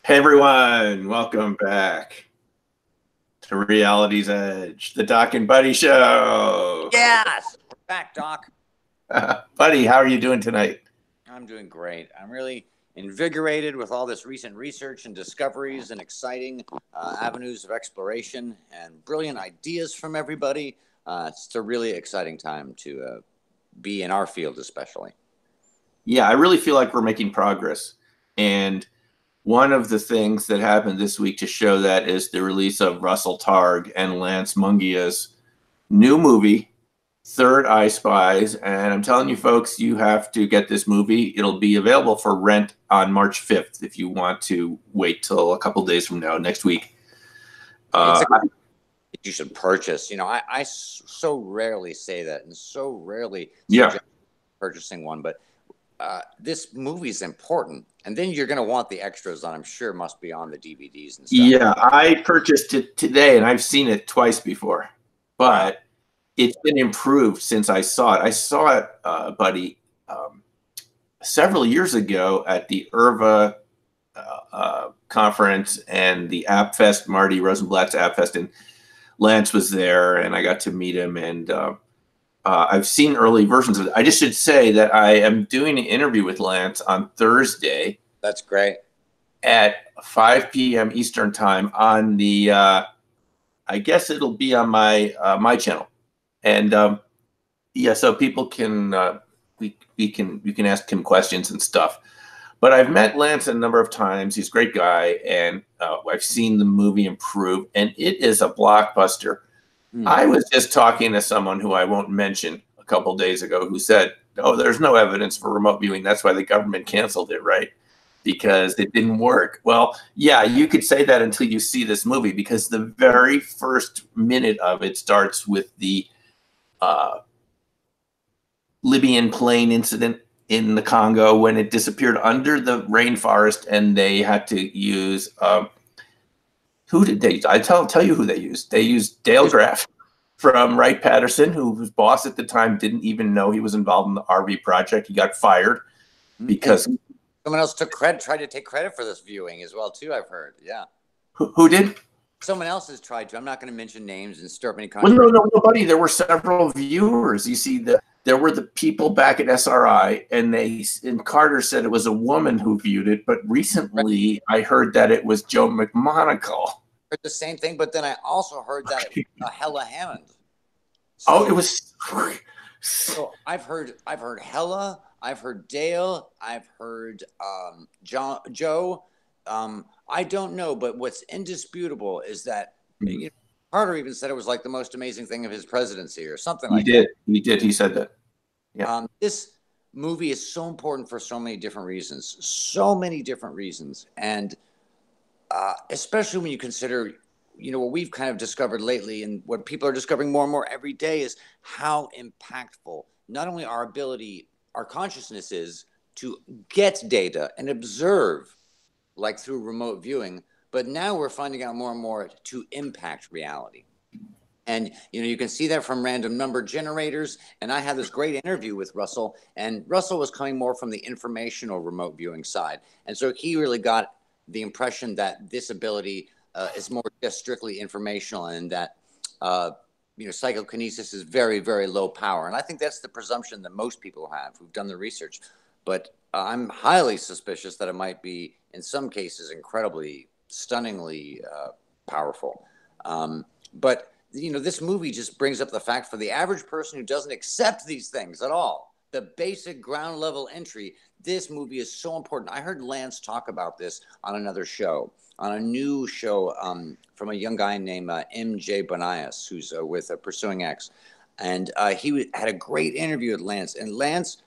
Hey everyone, welcome back to Reality's Edge, the Doc and Buddy Show. Yes, we're back, Doc. Buddy, how are you doing tonight? I'm doing great. I'm really invigorated with all this recent research and discoveries and exciting avenues of exploration and brilliant ideas from everybody. It's a really exciting time to be in our field, especially. Yeah, I really feel like we're making progress. And one of the things that happened this week to show that is the release of Russell Targ and Lance Mungia's new movie, Third Eye Spies. And I'm telling you folks, you have to get this movie. It'll be available for rent on March 5th if you want to wait till a couple days from now, next week. You should purchase. You know, I so rarely say that and so rarely suggest purchasing one, but this movie is important. And then you're going to want the extras on, I'm sure must be on the DVDs and stuff. Yeah, I purchased it today and I've seen it twice before, but it's been improved since I saw it. I saw it, buddy, several years ago at the IRVA conference and the App Fest, Marty Rosenblatt's App Fest, and Lance was there and I got to meet him, and I've seen early versions of it. I just should say that I am doing an interview with Lance on Thursday. That's great. At 5 p.m. Eastern time on the, I guess it'll be on my my channel, and yeah, so people can you can ask him questions and stuff. But I've met Lance a number of times. He's a great guy, and I've seen the movie improve, and it is a blockbuster. I was just talking to someone who I won't mention a couple days ago who said, oh, there's no evidence for remote viewing. That's why the government canceled it, right? Because it didn't work. Well, yeah, you could say that until you see this movie, because the very first minute of it starts with the Libyan plane incident in the Congo when it disappeared under the rainforest, and they had to use who did they use? I tell you who they used. They used Dale Graff from Wright-Patterson, whose boss at the time didn't even know he was involved in the RV project. He got fired because someone else tried to take credit for this viewing as well too. I've heard. Yeah. Who did? Someone else has tried to. I'm not going to mention names and stir up any controversy. Well, no, buddy. There were several viewers. You see, there were the people back at SRI, and Carter said it was a woman who viewed it. But recently, I heard that it was Joe McMonagle. I heard the same thing, but then I also heard that it was Hella Hammond. So, it was. So I've heard Hella. I've heard Dale. I've heard Joe. I don't know, but what's indisputable is that Carter even said it was like the most amazing thing of his presidency or something like that. He did. He said that. Yeah. This movie is so important for so many different reasons. And especially when you consider, what we've kind of discovered lately and what people are discovering more and more every day is how impactful not only our consciousness is to get data and observe, like through remote viewing, but now we're finding out more and more to impact reality. And, you can see that from random number generators. And I had this great interview with Russell, and Russell was coming more from the informational remote viewing side. And so he really got the impression that this ability is more just strictly informational, and that, psychokinesis is very, very low power. And I think that's the presumption that most people have who've done the research. But I'm highly suspicious that it might be, in some cases, incredibly, stunningly powerful. But, this movie just brings up the fact for the average person who doesn't accept these things at all, the basic ground level entry, this movie is so important. I heard Lance talk about this on another show, on a new show from a young guy named MJ Bonias, who's with Pursuing X. And he had a great interview with Lance. And Lance,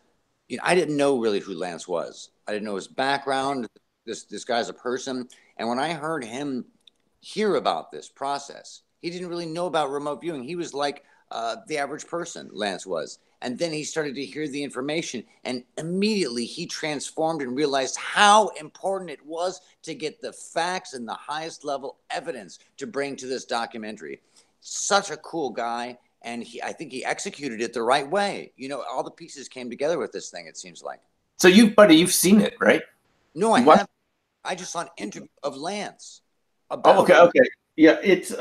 I didn't know really who Lance was. I didn't know his background. This guy's a person. And when I heard him hear about this process, he didn't really know about remote viewing. He was like the average person, Lance was. And then he started to hear the information, and immediately he transformed and realized how important it was to get the facts and the highest level evidence to bring to this documentary. Such a cool guy. And I think he executed it the right way. All the pieces came together with this thing, it seems like. So buddy, you've seen it, right? No, I haven't. I just saw an interview of Lance Oh, about okay, okay. Yeah, it's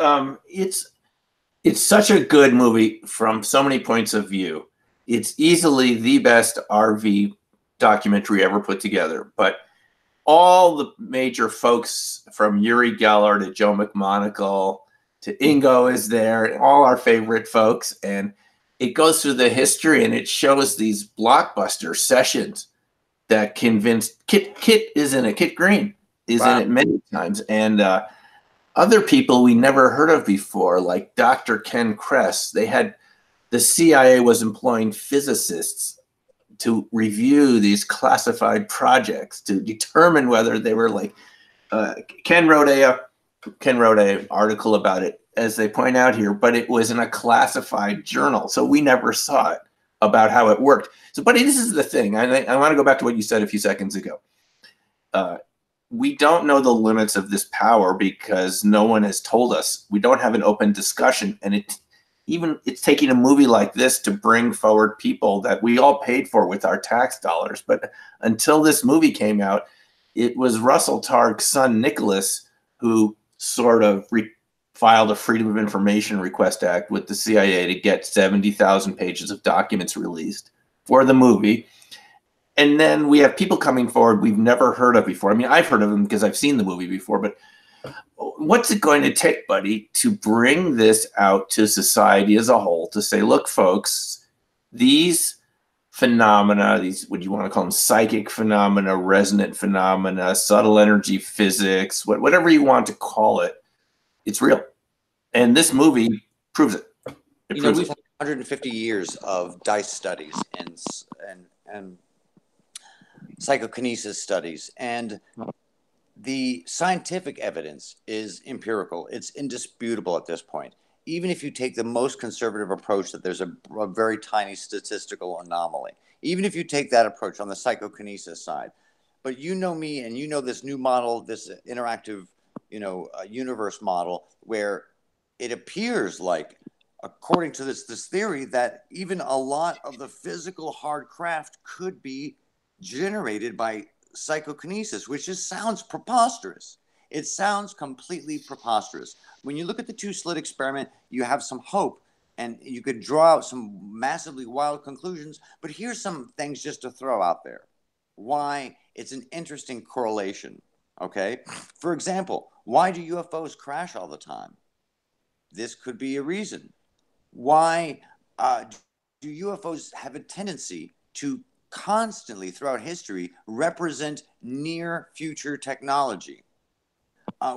such a good movie from so many points of view. It's easily the best RV documentary ever put together. But all the major folks from Uri Geller to Joe McMonagle to Ingo is there, all our favorite folks. And it goes through the history and it shows these blockbuster sessions that convinced Kit is in it. Kit Green is in wow. it many times. And other people we never heard of before, like Dr. Ken Kress. They had the CIA was employing physicists to review these classified projects to determine whether they were like uh, Ken wrote a article about it, as they point out here, but it was in a classified journal, so we never saw it about how it worked. So, but this is the thing. I want to go back to what you said a few seconds ago. Uh, we don't know the limits of this power because no one has told us. We don't have an open discussion, and it's taking a movie like this to bring forward people that we all paid for with our tax dollars. But until this movie came out, it was Russell Targ's son Nicholas who sort of filed a Freedom of Information Request Act with the CIA to get 70,000 pages of documents released for the movie. And then we have people coming forward we've never heard of before. I mean, I've heard of them because I've seen the movie before, but what's it going to take, buddy, to bring this out to society as a whole to say, look, folks, these phenomena, these, what do you want to call them, psychic phenomena, resonant phenomena, subtle energy physics, whatever you want to call it, it's real. And this movie proves it. We've had 150 years of dice studies and psychokinesis studies, and the scientific evidence is empirical. It's indisputable at this point. Even if you take the most conservative approach that there's a very tiny statistical anomaly, even if you take that approach on the psychokinesis side, but you know me and you know this new model, this interactive, universe model, where it appears like, according to this theory, that even a lot of the physical hard craft could be generated by psychokinesis, which just sounds preposterous. It sounds completely preposterous. When you look at the two-slit experiment, you have some hope, and you could draw out some massively wild conclusions. But here's some things just to throw out there. Why it's an interesting correlation, okay? For example, why do UFOs crash all the time? This could be a reason. Why do UFOs have a tendency to constantly throughout history represent near future technology?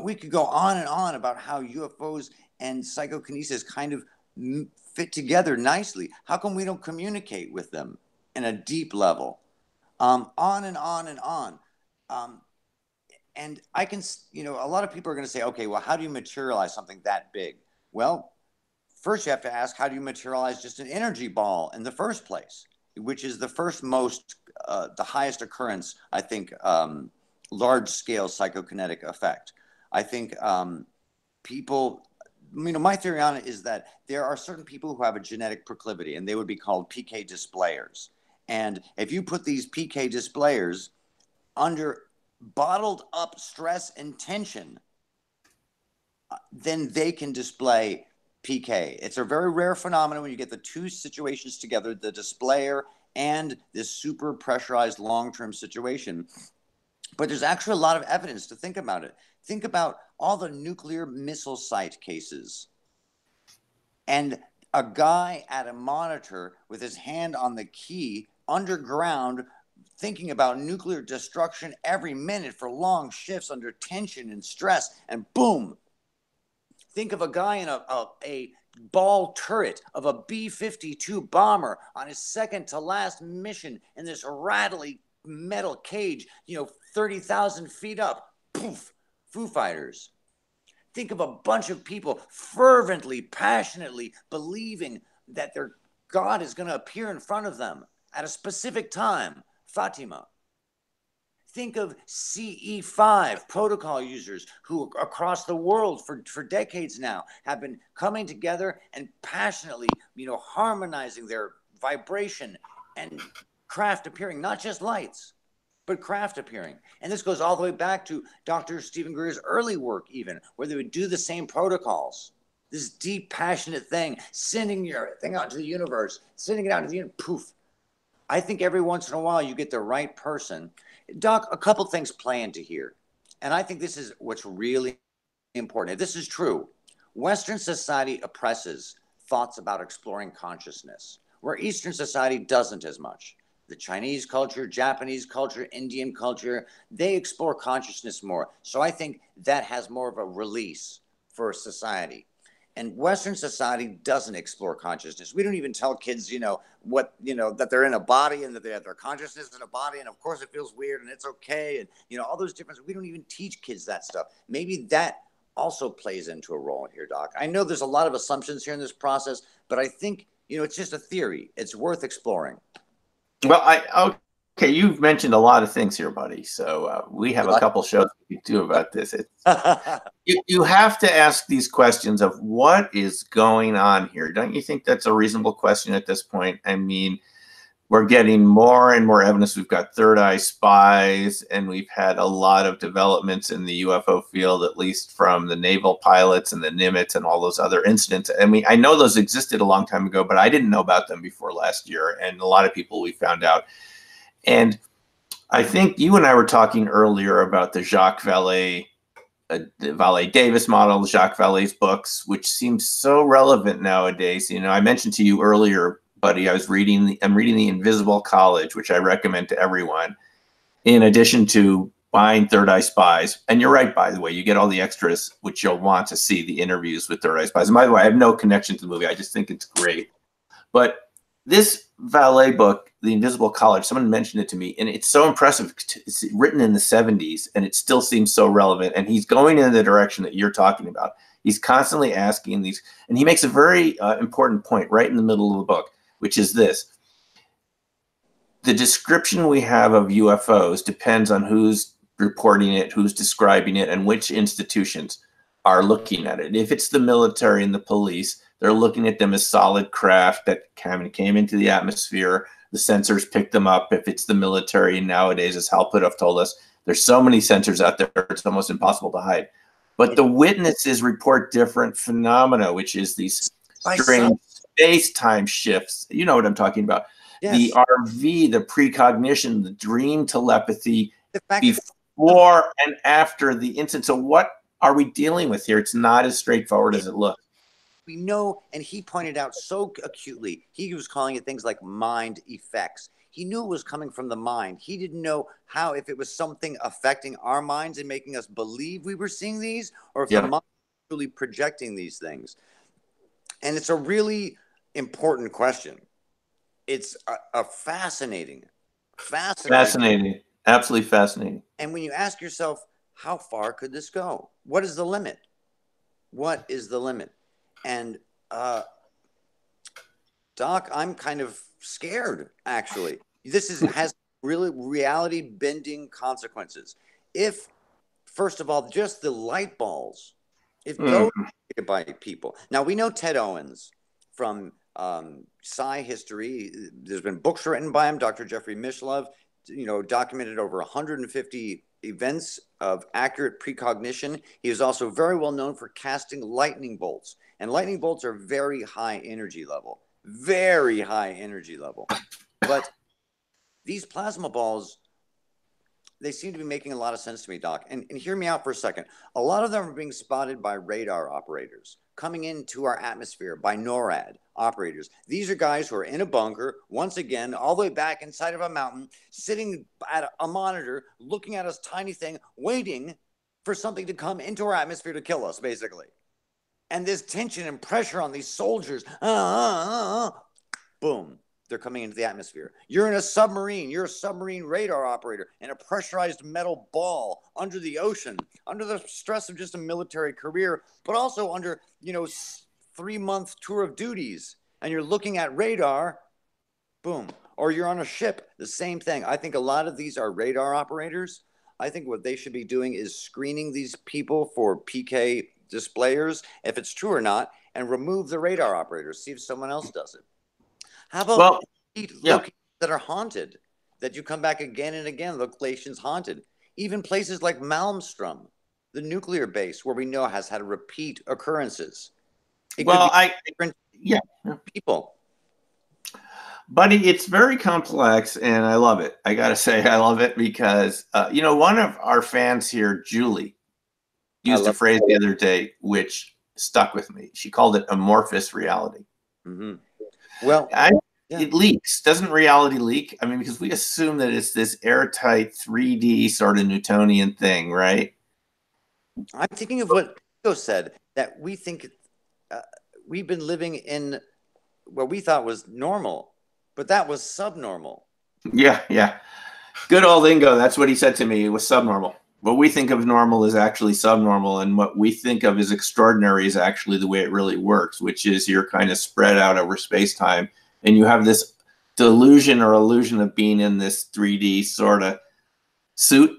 We could go on and on about how UFOs and psychokinesis kind of fit together nicely. How come we don't communicate with them in a deep level? On and on and on. And I can, a lot of people are going to say, okay, well, how do you materialize something that big? Well, first you have to ask, how do you materialize just an energy ball in the first place, which is the the highest occurrence, I think, large-scale psychokinetic effect. I think people, my theory on it is that there are certain people who have a genetic proclivity, and they would be called PK displayers. And if you put these PK displayers under bottled up stress and tension, then they can display PK. It's a very rare phenomenon when you get the two situations together, the displayer and this super pressurized long-term situation. But there's actually a lot of evidence to think about it. Think about all the nuclear missile site cases. And a guy at a monitor with his hand on the key underground thinking about nuclear destruction every minute for long shifts under tension and stress, and boom. Think of a guy in a ball turret of a B-52 bomber on his second to last mission in this rattly metal cage, 30,000 feet up. Poof, Foo Fighters. Think of a bunch of people fervently, passionately believing that their God is going to appear in front of them at a specific time. Fatima. Think of CE5 protocol users who across the world for decades now have been coming together and passionately, harmonizing their vibration and craft appearing, not just lights. but craft appearing. And this goes all the way back to Dr. Stephen Greer's early work, even, where they would do the same protocols. This deep, passionate thing, sending your thing out to the universe, sending it out to the universe, poof. I think every once in a while you get the right person. Doc, a couple things play into here. And I think this is what's really important. If this is true, Western society oppresses thoughts about exploring consciousness, where Eastern society doesn't as much. The Chinese culture, Japanese culture, Indian culture, they explore consciousness more. So I think that has more of a release for society. And Western society doesn't explore consciousness. We don't even tell kids, that they're in a body and that they have their consciousness in a body. And of course it feels weird and it's okay. And, all those differences. We don't even teach kids that stuff. Maybe that also plays into a role here, Doc. I know there's a lot of assumptions here in this process, but I think, it's just a theory. It's worth exploring. Well, okay, you've mentioned a lot of things here, buddy. So we have a couple shows we could do about this. You have to ask these questions of what is going on here. Don't you think that's a reasonable question at this point? I mean, we're getting more and more evidence. We've got third eye spies, and we've had a lot of developments in the UFO field, at least from the naval pilots and the Nimitz and all those other incidents. I mean, I know those existed a long time ago, but I didn't know about them before last year. And a lot of people we found out. And I think you and I were talking earlier about the Jacques Vallée, the Vallée Davis model, Jacques Vallée's books, which seems so relevant nowadays. I mentioned to you earlier, buddy, I'm reading The Invisible College, which I recommend to everyone, in addition to buying Third Eye Spies. And you're right, by the way, you get all the extras, which you'll want to see, the interviews with Third Eye Spies. And by the way, I have no connection to the movie. I just think it's great. But this Vallée book, The Invisible College, someone mentioned it to me, and it's so impressive. It's written in the 70s, and it still seems so relevant. And he's going in the direction that you're talking about. He's constantly asking these, and he makes a very important point right in the middle of the book, which is this. The description we have of UFOs depends on who's reporting it, who's describing it, and which institutions are looking at it. If it's the military and the police, they're looking at them as solid craft that came into the atmosphere. The sensors pick them up. If it's the military nowadays, as Hal Puthoff told us, there's so many sensors out there, it's almost impossible to hide. But the witnesses report different phenomena, which is these strange space-time shifts. You know what I'm talking about. Yes. The RV, the precognition, the dream telepathy before and after the incident. So what are we dealing with here? It's not as straightforward as it looks. We know, and he pointed out so acutely, he was calling it things like mind effects. He knew it was coming from the mind. He didn't know if it was something affecting our minds and making us believe we were seeing these, or if the mind was truly projecting these things. And it's a really important question. It's a fascinating, absolutely fascinating. And when you ask yourself, how far could this go? What is the limit? What is the limit? And Doc, I'm kind of scared, actually. This has really reality-bending consequences. If, first of all, just the light balls, if those are by people. Now, we know Ted Owens from Psi History. There's been books written by him. Dr. Jeffrey Mishlove, documented over 150 events of accurate precognition. He is also very well known for casting lightning bolts. And lightning bolts are very high energy level. Very high energy level. But these plasma balls, they seem to be making a lot of sense to me, Doc. And hear me out for a second. A lot of them are being spotted by radar operators, coming into our atmosphere by NORAD operators. These are guys who are in a bunker, once again, all the way back inside of a mountain, sitting at a monitor, looking at this tiny thing, waiting for something to come into our atmosphere to kill us, basically. And this tension and pressure on these soldiers, boom, they're coming into the atmosphere. You're in a submarine. You're a submarine radar operator in a pressurized metal ball under the ocean, under the stress of just a military career, but also under, 3-month tour of duties. And you're looking at radar, boom. Or you're on a ship, the same thing. I think a lot of these are radar operators. I think what they should be doing is screening these people for PK displayers, if it's true or not, and remove the radar operators, see if someone else does it. How about locations that are haunted? that you come back again and again, locations haunted. Even places like Malmstrom, the nuclear base, where we know has had repeat occurrences. It could Well, be different yeah. people. Buddy, it's very complex, and I love it. I gotta say, I love it because one of our fans here, Julie, used a phrase the other day which stuck with me. She called it amorphous reality. Mm-hmm. Well, it leaks. Doesn't reality leak? I mean, because we assume that it's this airtight 3D sort of Newtonian thing, right? I'm thinking of what Nico said, that we think we've been living in what we thought was normal, but that was subnormal. Yeah, yeah. Good old Ingo. That's what he said to me. It was subnormal. What we think of normal is actually subnormal, and what we think of as extraordinary is actually the way it really works, which is you're kind of spread out over space-time, and you have this delusion or illusion of being in this 3D sort of suit,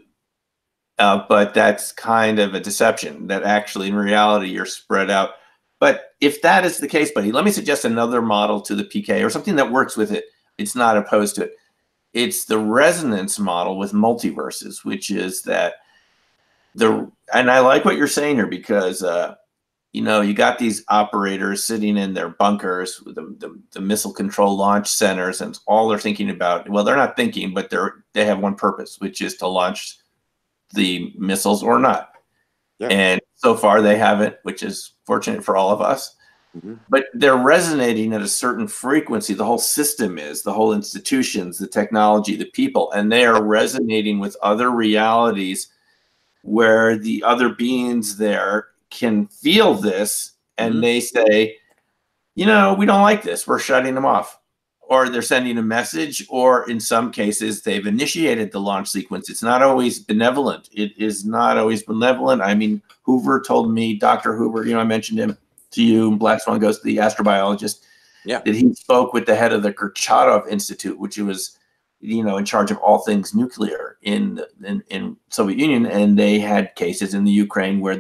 but that's kind of a deception, that actually in reality you're spread out. But if that is the case, buddy, let me suggest another model to the PK, or something that works with it. It's not opposed to it. It's the resonance model with multiverses, which is that and I like what you're saying here, because you got these operators sitting in their bunkers with the missile control launch centers, and all they're thinking about, well, they're not thinking, but they have one purpose, which is to launch the missiles or not. Yeah. And so far they haven't, which is fortunate for all of us. Mm-hmm. But they're resonating at a certain frequency. The whole system is, the whole institutions, the technology, the people, and they are resonating with other realities where the other beings there can feel this, and mm-hmm. they say, we don't like this. We're shutting them off. Or they're sending a message, or in some cases, they've initiated the launch sequence. It's not always benevolent. It is not always benevolent. I mean, Hoover told me, Dr. Hoover, I mentioned him to you, Black Swan Ghost, the astrobiologist, that he spoke with the head of the Kurchatov Institute, which was, in charge of all things nuclear in Soviet Union. And they had cases in the Ukraine where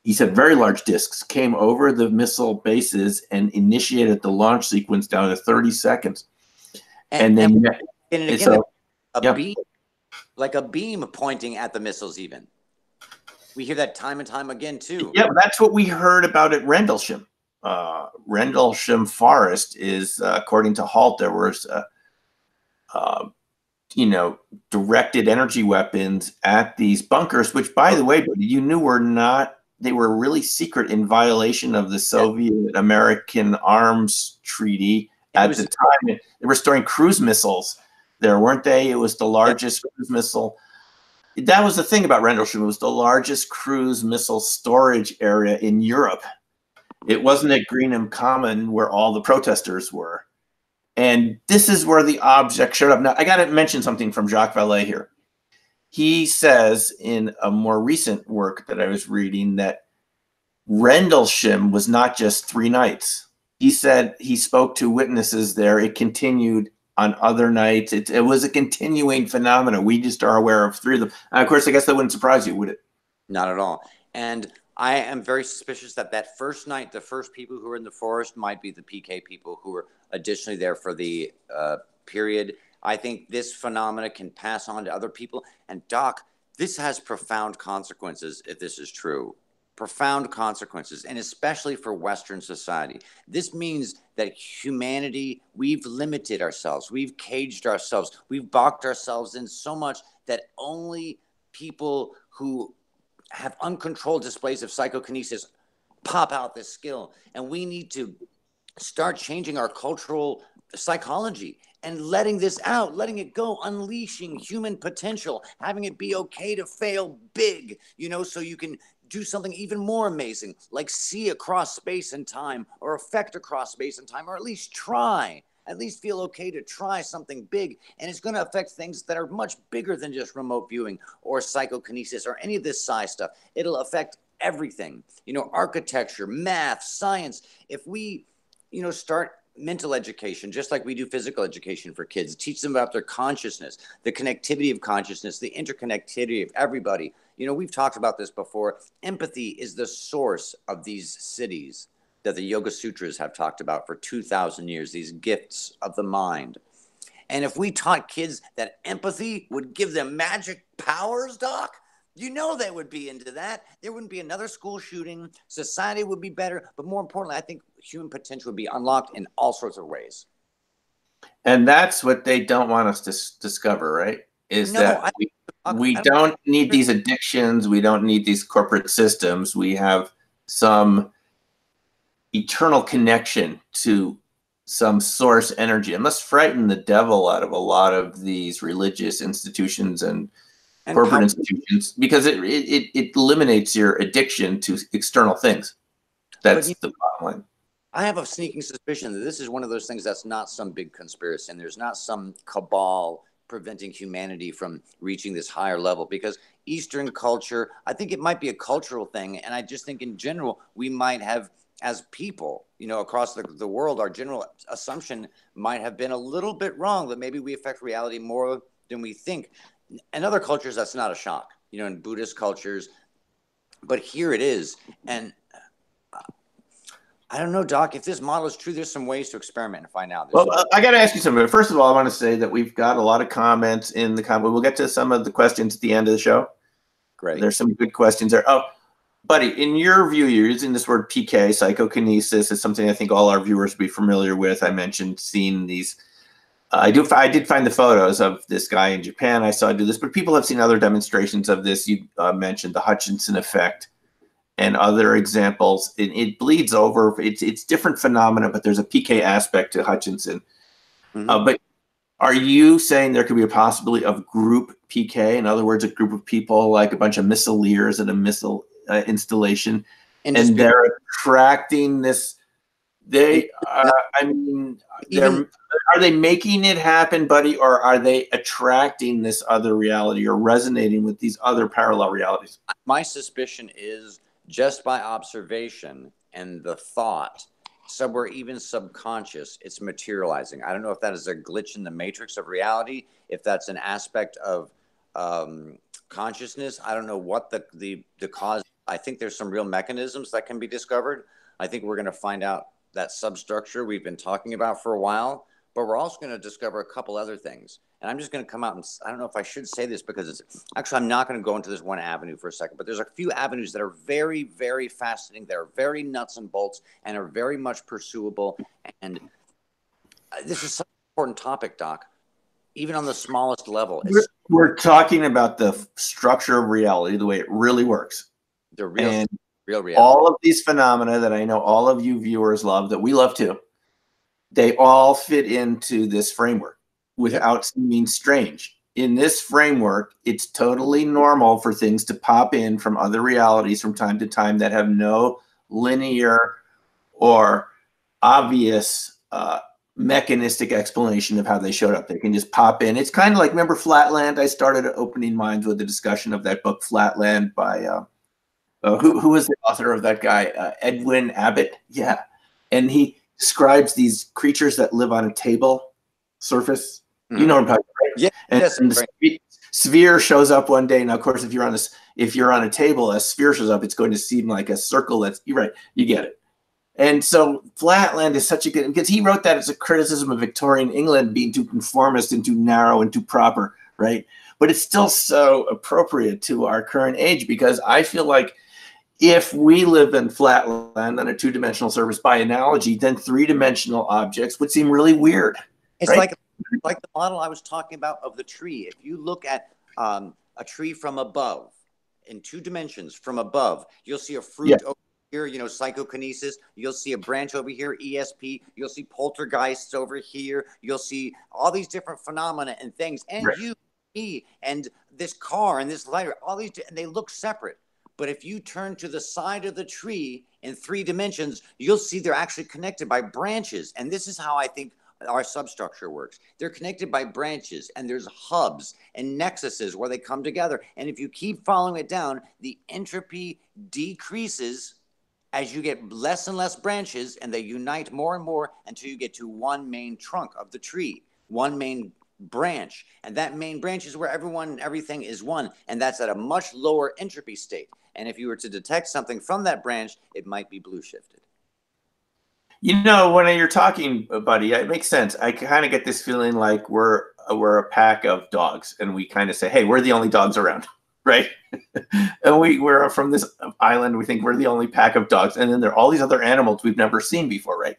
he said very large discs came over the missile bases and initiated the launch sequence down to 30 seconds. And then a beam, like a beam pointing at the missiles even. We hear that time and time again, too. Yeah, that's what we heard about at Rendlesham. Rendlesham Forest is, according to Halt, there was, directed energy weapons at these bunkers, which, by the way, you knew they were really secret, in violation of the Soviet American Arms Treaty at the time. They were storing cruise missiles there, weren't they? It was the largest cruise missile. That was the thing about Rendlesham. It was the largest cruise missile storage area in Europe. It wasn't at Greenham Common where all the protesters were. And this is where the object showed up. Now, I got to mention something from Jacques Vallée here. He says in a more recent work that I was reading that Rendlesham was not just 3 nights. He said he spoke to witnesses there. It continued on other nights. It was a continuing phenomenon. We just are aware of 3 of them. And of course, I guess that wouldn't surprise you, would it? Not at all. And I am very suspicious that first night, the first people who were in the forest might be the PK people who were additionally there for the period. I think this phenomena can pass on to other people. And Doc, this has profound consequences if this is true. Profound consequences, and especially for Western society. This means that humanity, we've limited ourselves. We've caged ourselves. We've boxed ourselves in so much that only people who have uncontrolled displays of psychokinesis pop out this skill. And we need to start changing our cultural psychology and letting this out, letting it go, unleashing human potential, having it be okay to fail big, so you can do something even more amazing, like see across space and time, or affect across space and time, or at least feel okay to try something big. And it's going to affect things that are much bigger than just remote viewing or psychokinesis or any of this psi stuff. It'll affect everything, architecture, math, science. If we, start mental education, just like we do physical education for kids, teach them about their consciousness, the connectivity of consciousness, the interconnectivity of everybody. We've talked about this before. Empathy is the source of these cities that the Yoga Sutras have talked about for 2,000 years, these gifts of the mind. And if we taught kids that empathy would give them magic powers, Doc, you know they would be into that. There wouldn't be another school shooting. Society would be better. But more importantly, I think human potential would be unlocked in all sorts of ways. And that's what they don't want us to discover, right? Is No, that we don't need these addictions. We don't need these corporate systems. We have some eternal connection to some source energy. It must frighten the devil out of a lot of these religious institutions and corporate institutions, because it eliminates your addiction to external things. That's the bottom line. I have a sneaking suspicion that this is one of those things that's not some big conspiracy, and there's not some cabal preventing humanity from reaching this higher level, because Eastern culture, I think it might be a cultural thing. And I just think in general, we might have, as people, you know, across the world, our general assumption might have been a little bit wrong, that maybe we affect reality more than we think. In other cultures, that's not a shock, you know, in Buddhist cultures, but here it is. And I don't know, Doc, if this model is true, there's some ways to experiment and find out. Well, I got to ask you something. First of all, I want to say that we've got a lot of comments in the comment. We'll get to some of the questions at the end of the show. Great. There's some good questions there. Oh, buddy, in your view, you're using this word PK, psychokinesis. It's something I think all our viewers will be familiar with. I mentioned seeing these. I did find the photos of this guy in Japan. I saw do this, but people have seen other demonstrations of this. You mentioned the Hutchinson effect and other examples. It bleeds over. It's different phenomena, but there's a PK aspect to Hutchinson. Mm-hmm. But are you saying there could be a possibility of group PK? In other words, a group of people, like a bunch of missileers at a missile installation, and they're attracting this. I mean, are they making it happen, buddy, or are they attracting this other reality or resonating with these other parallel realities? My suspicion is, just by observation and the thought, somewhere even subconscious, it's materializing. I don't know if that is a glitch in the matrix of reality, if that's an aspect of consciousness. I don't know what the cause. I think there's some real mechanisms that can be discovered. I think we're going to find out that substructure we've been talking about for a while, but we're also going to discover a couple other things. And I'm just going to come out and I don't know if I should say this, because it's actually, I'm not going to go into this one avenue for a second, but there's a few avenues that are very, very fascinating. That are very nuts and bolts and are very much pursuable. And this is such an important topic, Doc, even on the smallest level. We're talking about the structure of reality, the way it really works. The real reality. All of these phenomena that I know all of you viewers love, that we love too, they all fit into this framework without seeming strange. In this framework, it's totally normal for things to pop in from other realities from time to time that have no linear or obvious mechanistic explanation of how they showed up. They can just pop in. It's kind of like, remember Flatland? I started Opening Minds with a discussion of that book, Flatland, by who was the author of that guy? Edwin Abbott. Yeah. And he describes these creatures that live on a table surface. You know what I'm talking about, right? Yeah. And the sphere shows up one day. Now, of course, if you're on a table, a sphere shows up, it's going to seem like a circle. You're right. You get it. And so Flatland is such a good, because he wrote that as a criticism of Victorian England being too conformist and too narrow and too proper, right? But it's still so appropriate to our current age, because I feel like if we live in Flatland on a two-dimensional surface, by analogy, then three-dimensional objects would seem really weird. It's right? like the model I was talking about of the tree. If you look at a tree from above, in 2 dimensions from above, you'll see a fruit over here, you know, psychokinesis. You'll see a branch over here, ESP. You'll see poltergeists over here. You'll see all these different phenomena and things. And you, me, and this car and this lighter, all these, and they look separate. But if you turn to the side of the tree in 3 dimensions, you'll see they're actually connected by branches. And this is how I think our substructure works. They're connected by branches, and there's hubs and nexuses where they come together. And if you keep following it down, the entropy decreases as you get less and less branches, and they unite more and more until you get to one main trunk of the tree, one main branch. And that main branch is where everyone and everything is one. And that's at a much lower entropy state. And if you were to detect something from that branch, it might be blue shifted. You know, when you're talking, buddy, it makes sense. I kind of get this feeling like we're a pack of dogs, and we kind of say, "Hey, we're the only dogs around," right? And we're from this island. We think we're the only pack of dogs, and then there are all these other animals we've never seen before, right?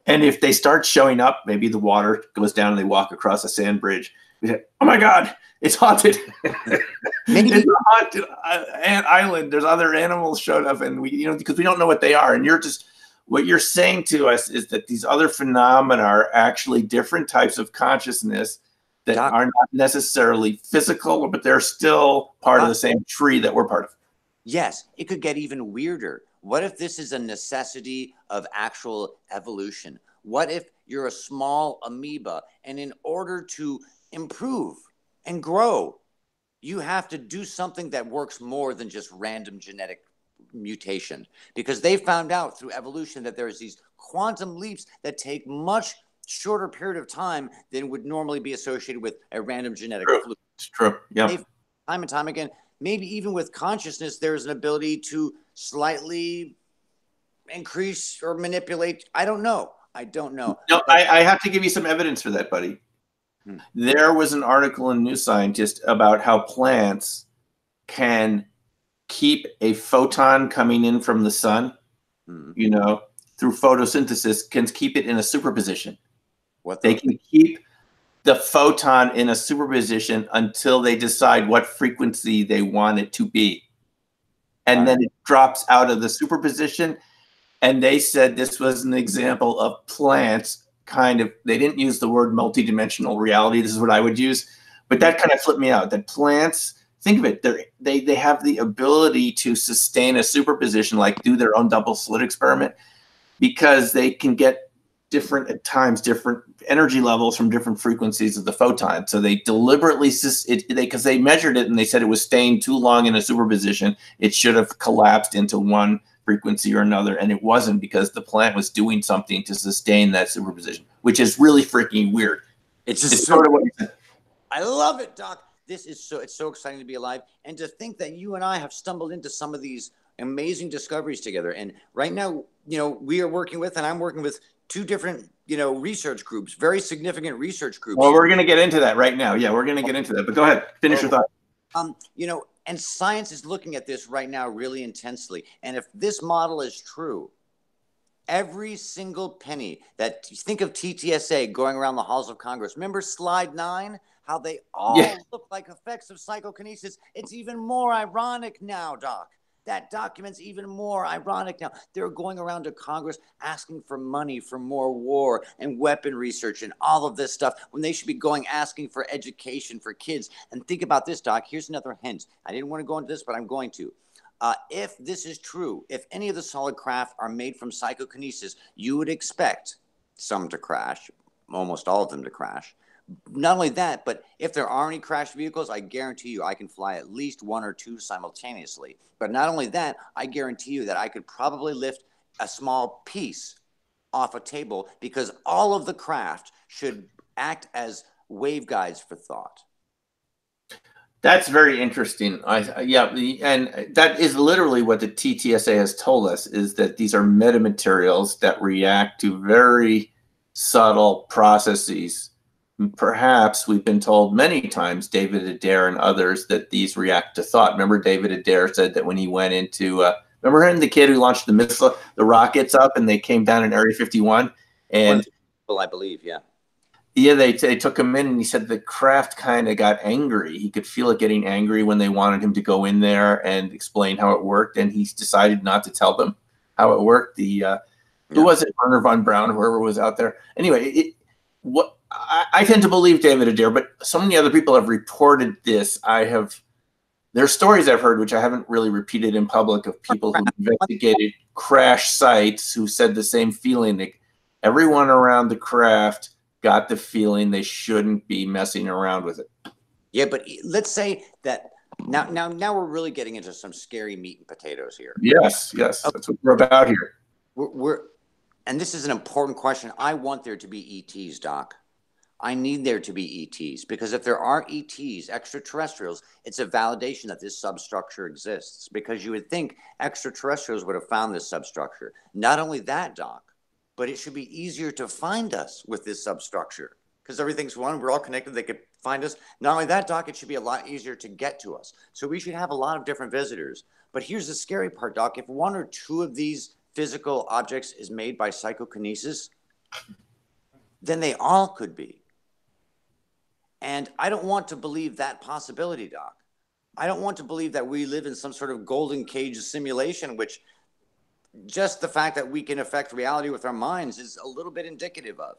And if they start showing up, maybe the water goes down and they walk across a sand bridge. We say, "Oh my God, it's haunted! It's a haunted island. There's other animals showed up, and because we don't know what they are." And what you're saying to us is that these other phenomena are actually different types of consciousness that are not necessarily physical, but they're still part of the same tree that we're part of. Yes, it could get even weirder. What if this is a necessity of actual evolution? What if you're a small amoeba, and in order to improve and grow, you have to do something that works more than just random genetic mutation? Because they found out through evolution that there's these quantum leaps that take much shorter period of time than would normally be associated with a random genetic fluke. It's true. Yeah. Time and time again, maybe even with consciousness, there's an ability to slightly increase or manipulate. I don't know. No, I have to give you some evidence for that, buddy. There was an article in New Scientist about how plants can keep a photon coming in from the sun, through photosynthesis, can keep it in a superposition. They can keep the photon in a superposition until they decide what frequency they want it to be. And then it drops out of the superposition. And they said this was an example of plants they didn't use the word multidimensional reality. This is what I would use. But that kind of flipped me out, that plants, think of it, they have the ability to sustain a superposition, like do their own double slit experiment, because they can get different energy levels from different frequencies of the photon. So they deliberately, because they measured it and they said it was staying too long in a superposition, it should have collapsed into one frequency or another, and it wasn't, because the plant was doing something to sustain that superposition, which is really freaking weird. It's sort of what you said. I love it, Doc. It's so exciting to be alive, and to think that you and I have stumbled into some of these amazing discoveries together. And right now, we are working with, and I'm working with, two different, research groups, very significant research groups. Well, we're going to get into that right now. Yeah, we're going to get into that. But go ahead, finish your thought. And science is looking at this right now really intensely. And if this model is true, every single penny that you think of TTSA going around the halls of Congress. Remember slide 9? How they all look like effects of psychokinesis. It's even more ironic now, Doc. That document's even more ironic now. They're going around to Congress asking for money for more war and weapon research and all of this stuff, when they should be asking for education for kids. And think about this, Doc. Here's another hint. I didn't want to go into this, but I'm going to. If this is true, if any of the solid craft are made from psychokinesis, you would expect some to crash, almost all of them to crash. Not only that, but if there are any crashed vehicles, I guarantee you I can fly at least 1 or 2 simultaneously. But not only that, I guarantee you that I could probably lift a small piece off a table, because all of the craft should act as waveguides for thought. That's very interesting. And that is literally what the TTSA has told us, is that these are metamaterials that react to very subtle processes. Perhaps we've been told many times, David Adair and others, that these react to thought. Remember, David Adair said that when he went into, remember him, the kid who launched the rockets up, and they came down in Area 51? And well, I believe, yeah. Yeah, they took him in, and he said the craft kind of got angry. He could feel it getting angry when they wanted him to go in there and explain how it worked, and he decided not to tell them how it worked. Who was it, Werner von Braun, whoever was out there? Anyway, I tend to believe David Adair, but so many other people have reported this. There's stories I've heard, which I haven't really repeated in public, of people who investigated crash sites who said the same feeling. Everyone around the craft got the feeling they shouldn't be messing around with it. Yeah, but let's say that now we're really getting into some scary meat and potatoes here. Yes, that's what we're about here. And this is an important question. I want there to be ETs, Doc. I need there to be ETs, because if there are ETs, extraterrestrials, it's a validation that this substructure exists, because you would think extraterrestrials would have found this substructure. Not only that, Doc, but it should be easier to find us with this substructure because everything's one. We're all connected. They could find us. Not only that, Doc, it should be a lot easier to get to us. So we should have a lot of different visitors. But here's the scary part, Doc. If one or two of these physical objects is made by psychokinesis, then they all could be. And I don't want to believe that possibility, Doc. I don't want to believe that we live in some sort of golden cage simulation, which just the fact that we can affect reality with our minds is a little bit indicative of.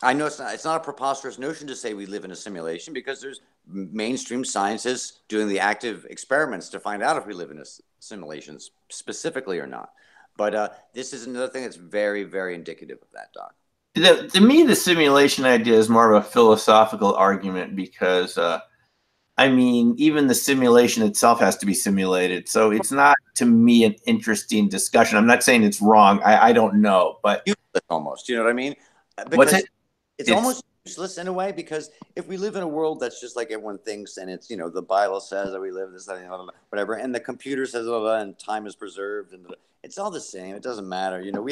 I know it's not a preposterous notion to say we live in a simulation, because there's mainstream scientists doing the active experiments to find out if we live in a simulation specifically or not. But this is another thing that's very, very indicative of that, Doc. To me, the simulation idea is more of a philosophical argument, because I mean, even the simulation itself has to be simulated. So it's not, to me, an interesting discussion. I'm not saying it's wrong. I don't know, but almost, you know what I mean? Because what's it? It's almost useless in a way, because if we live in a world that's just like everyone thinks, and it's, you know, the Bible says that we live this, that, whatever, and the computer says, and time is preserved, and it's all the same. It doesn't matter, you know.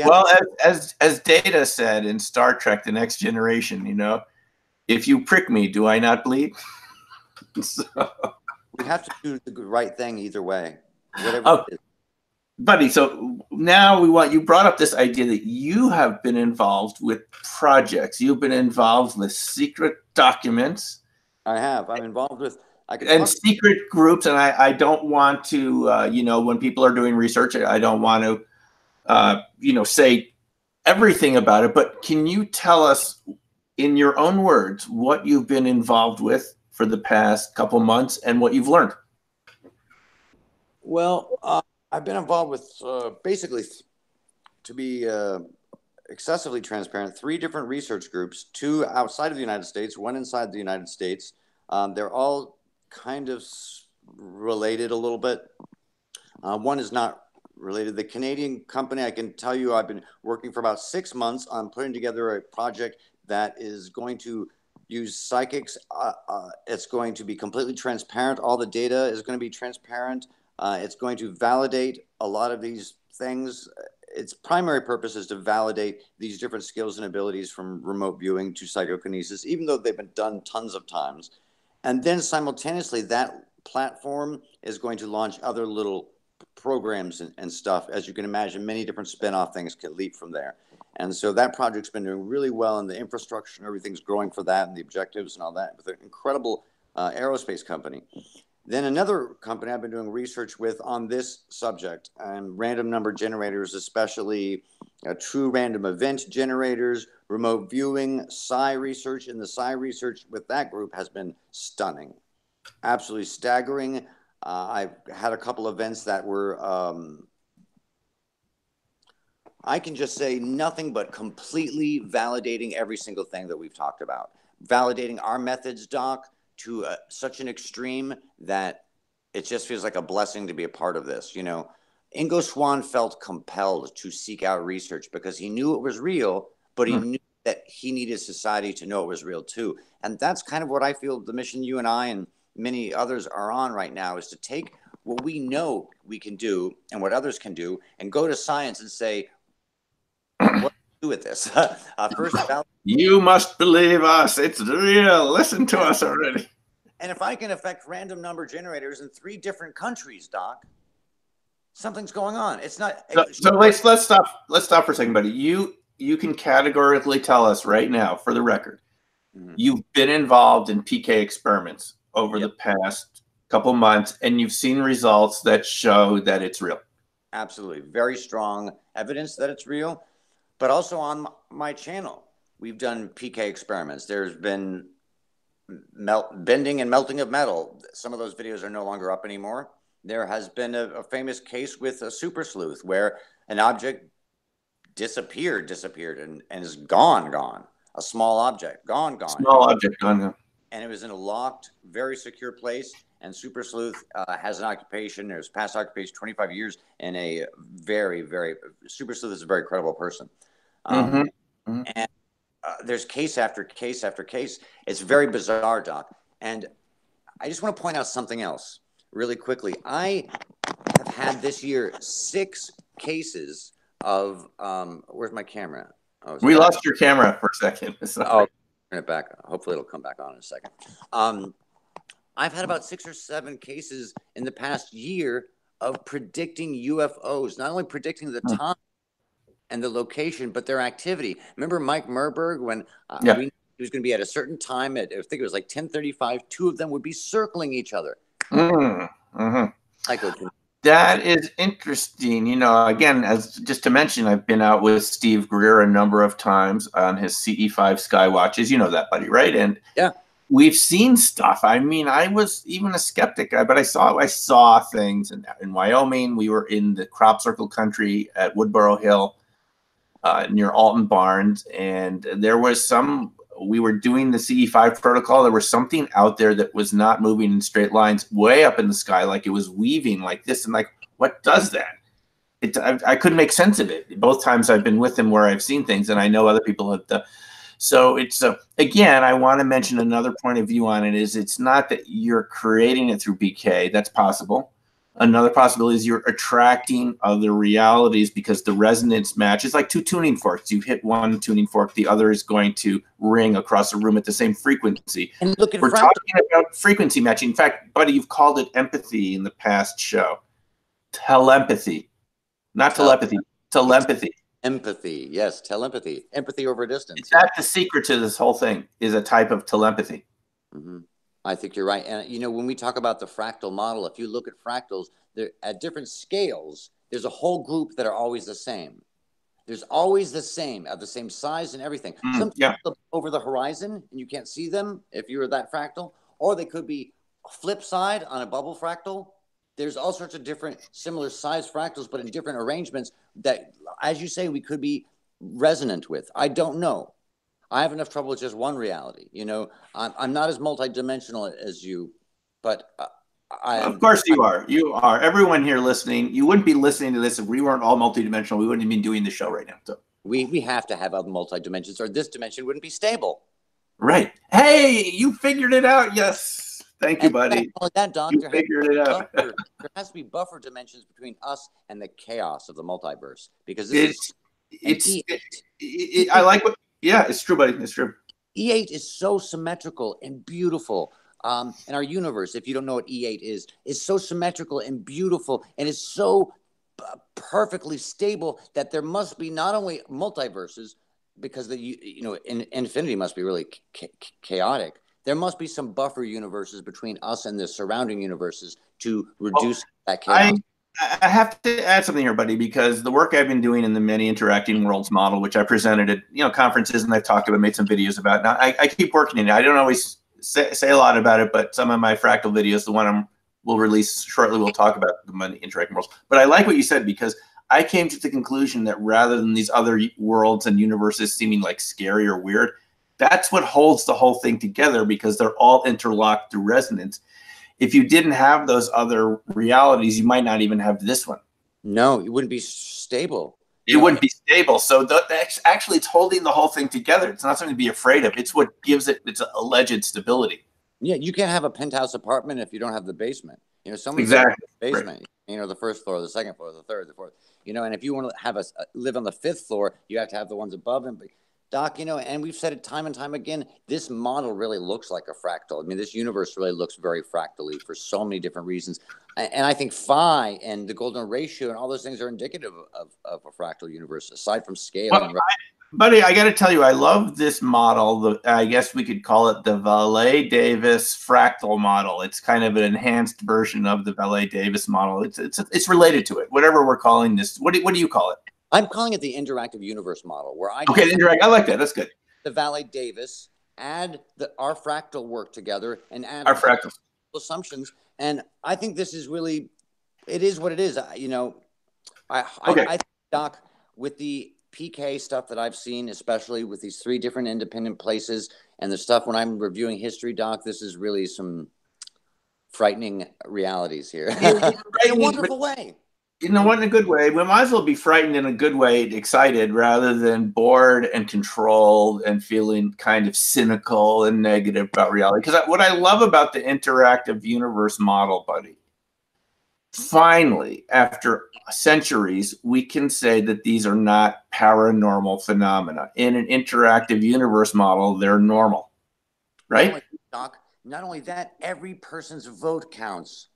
As Data said in Star Trek: The Next Generation, you know, if you prick me, do I not bleed? So. We have to do the right thing either way, whatever it is. Buddy, so now you brought up this idea that you have been involved with projects. You've been involved with secret documents. I have. I'm involved with secret groups, and I don't want to, you know, when people are doing research, I don't want to, you know, say everything about it. But can you tell us, in your own words, what you've been involved with for the past couple months and what you've learned? Well, I've been involved with basically, to be excessively transparent, 3 different research groups, 2 outside of the United States, 1 inside the United States. They're all kind of related a little bit. One is not related. The Canadian company, I can tell you, I've been working for about 6 months on putting together a project that is going to use psychics. It's going to be completely transparent. All the data is going to be transparent. It's going to validate a lot of these things. Its primary purpose is to validate these different skills and abilities, from remote viewing to psychokinesis, even though they've been done tons of times. And then simultaneously, that platform is going to launch other little programs and stuff. As you can imagine, many different spin-off things can leap from there. And so that project's been doing really well, and the infrastructure and everything's growing for that, and the objectives and all that, with an incredible aerospace company. Then another company I've been doing research with on this subject, and random number generators, especially true random event generators, remote viewing, psi research. And the psi research with that group has been stunning, absolutely staggering. I've had a couple events that were, I can just say, nothing but completely validating every single thing that we've talked about. Validating our methods, Doc, to such an extreme that it just feels like a blessing to be a part of this. You know, Ingo Swann felt compelled to seek out research because he knew it was real, but he knew that he needed society to know it was real too. And that's kind of what I feel the mission you and I and many others are on right now, is to take what we know we can do and what others can do and go to science and say, what do we do with this? First, you must believe us. It's real. Listen to us already. And if I can affect random number generators in 3 different countries, Doc, something's going on. It's not. So let's stop. Let's stop for a second, buddy. You can categorically tell us right now, for the record, you've been involved in PK experiments over the past couple months, and you've seen results that show that it's real. Absolutely, very strong evidence that it's real. But also on my channel, we've done PK experiments. There's been bending and melting of metal. Some of those videos are no longer up anymore. There has been a famous case with a super sleuth where an object disappeared and is gone. A small object, gone. Small object, gone. And it was in a locked, very secure place. And super sleuth has an occupation. There's past occupation, 25 years, and a very, very, super sleuth is a very credible person. And there's case after case after case. It's very bizarre, Doc. And I just want to point out something else really quickly. I have had this year 6 cases of where's my camera? Oh, We lost your camera for a second. Oh, turn it back. Hopefully it'll come back on in a second. I've had about 6 or 7 cases in the past year of predicting UFOs, not only predicting the time and the location, but their activity. Remember Mike Merberg when he was going to be at a certain time at, I think it was like 10:35, 2 of them would be circling each other. That is interesting. You know, again, as just to mention, I've been out with Steve Greer a number of times on his CE5 Skywatches. You know that, buddy, right? And yeah, we've seen stuff. I mean, I was even a skeptic, but I saw things in Wyoming. We were in the crop circle country at Woodborough Hill near Alton Barnes, and there was we were doing the CE5 protocol. There was something out there that was not moving in straight lines way up in the sky, like it was weaving like this. And like, what does that? I couldn't make sense of it. Both times I've been with him where I've seen things, and I know other people have done. So it's again, I want to mention another point of view on it is it's not that you're creating it through BK. That's possible. Another possibility is you're attracting other realities because the resonance match is like 2 tuning forks. You hit one tuning fork, the other is going to ring across the room at the same frequency. And look at We're talking about frequency matching. In fact, buddy, you've called it empathy in the past show. Telepathy, not telepathy. Telepathy. Empathy, yes, telepathy. Empathy over distance. That's the secret to this whole thing, is a type of telepathy. I think you're right. And, you know, when we talk about the fractal model, if you look at fractals, they're at different scales. There's a whole group that are always the same. There's always the same, of the same size and everything. Some over the horizon, and you can't see them if you're that fractal, or they could be flip side on a bubble fractal. There's all sorts of different similar size fractals, but in different arrangements that, as you say, we could be resonant with. I don't know. I have enough trouble with just one reality. You know, I'm not as multidimensional as you, but of course you are. You are. Everyone here listening, you wouldn't be listening to this if we weren't all multidimensional. We wouldn't be doing the show right now. So we have to have other multidimensions, or this dimension wouldn't be stable. Right. Hey, you figured it out. Yes. Thank you, buddy. Like that, Doc, you figured it out. There has to be buffer dimensions between us and the chaos of the multiverse, because I like what. Yeah, it's true, buddy. It's true. E8 is so symmetrical and beautiful. And our universe, if you don't know what E8 is so symmetrical and beautiful, and is so perfectly stable that there must be not only multiverses, because infinity must be really chaotic. There must be some buffer universes between us and the surrounding universes to reduce that chaos. I have to add something here, buddy, because the work I've been doing in the many interacting worlds model, which I presented at conferences and I've talked about, made some videos about. Now I keep working in it. I don't always say a lot about it, but some of my fractal videos, the one we'll release shortly, we'll talk about the many interacting worlds. But I like what you said, because I came to the conclusion that rather than these other worlds and universes seeming like scary or weird, that's what holds the whole thing together, because they're all interlocked through resonance. If you didn't have those other realities, you might not even have this one. No, it wouldn't be stable. It wouldn't be stable. So actually, it's holding the whole thing together. It's not something to be afraid of. It's what gives it its alleged stability. Yeah, you can't have a penthouse apartment if you don't have the basement. You know, someone's exactly in the basement. Right. You know, the first floor, the second floor, the third, the fourth. You know, and if you want to have live on the 5th floor, you have to have the ones above him. But Doc, you know, and we've said it time and time again, this model really looks like a fractal. I mean, this universe really looks very fractally for so many different reasons. And I think phi and the golden ratio and all those things are indicative of a fractal universe, aside from scale. Well, buddy, I got to tell you, I love this model. I guess we could call it the Valet-Davis fractal model. It's kind of an enhanced version of the Valet-Davis model. It's related to it, whatever we're calling this. What do you call it? I'm calling it the interactive universe model, where I I like that. That's good. The Valet-Davis, add our fractal work together, and add our fractal assumptions. And I think this is really, it is what it is. You know, I think, Doc, with the PK stuff that I've seen, especially with these 3 different independent places, and the stuff when I'm reviewing history, Doc, this is really some frightening realities here in a wonderful way. In a good way. We might as well be frightened in a good way, excited, rather than bored and controlled and feeling kind of cynical and negative about reality. Because what I love about the interactive universe model, buddy, finally, after centuries, we can say that these are not paranormal phenomena. In an interactive universe model, they're normal, right? Not only that, every person's vote counts.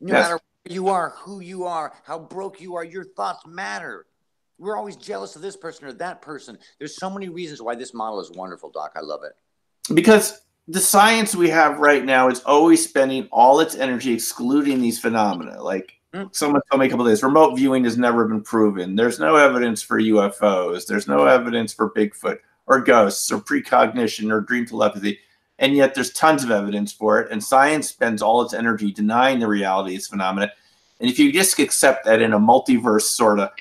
No Yes. matter where you are, who you are, how broke you are, your thoughts matter. We're always jealous of this person or that person. There's so many reasons why this model is wonderful, Doc. I love it. Because the science we have right now is always spending all its energy excluding these phenomena. Like someone told me a couple of days, remote viewing has never been proven. There's no evidence for UFOs. There's no evidence for Bigfoot or ghosts or precognition or dream telepathy. And yet there's tons of evidence for it. And science spends all its energy denying the reality of these phenomena. And if you just accept that in a multiverse sort of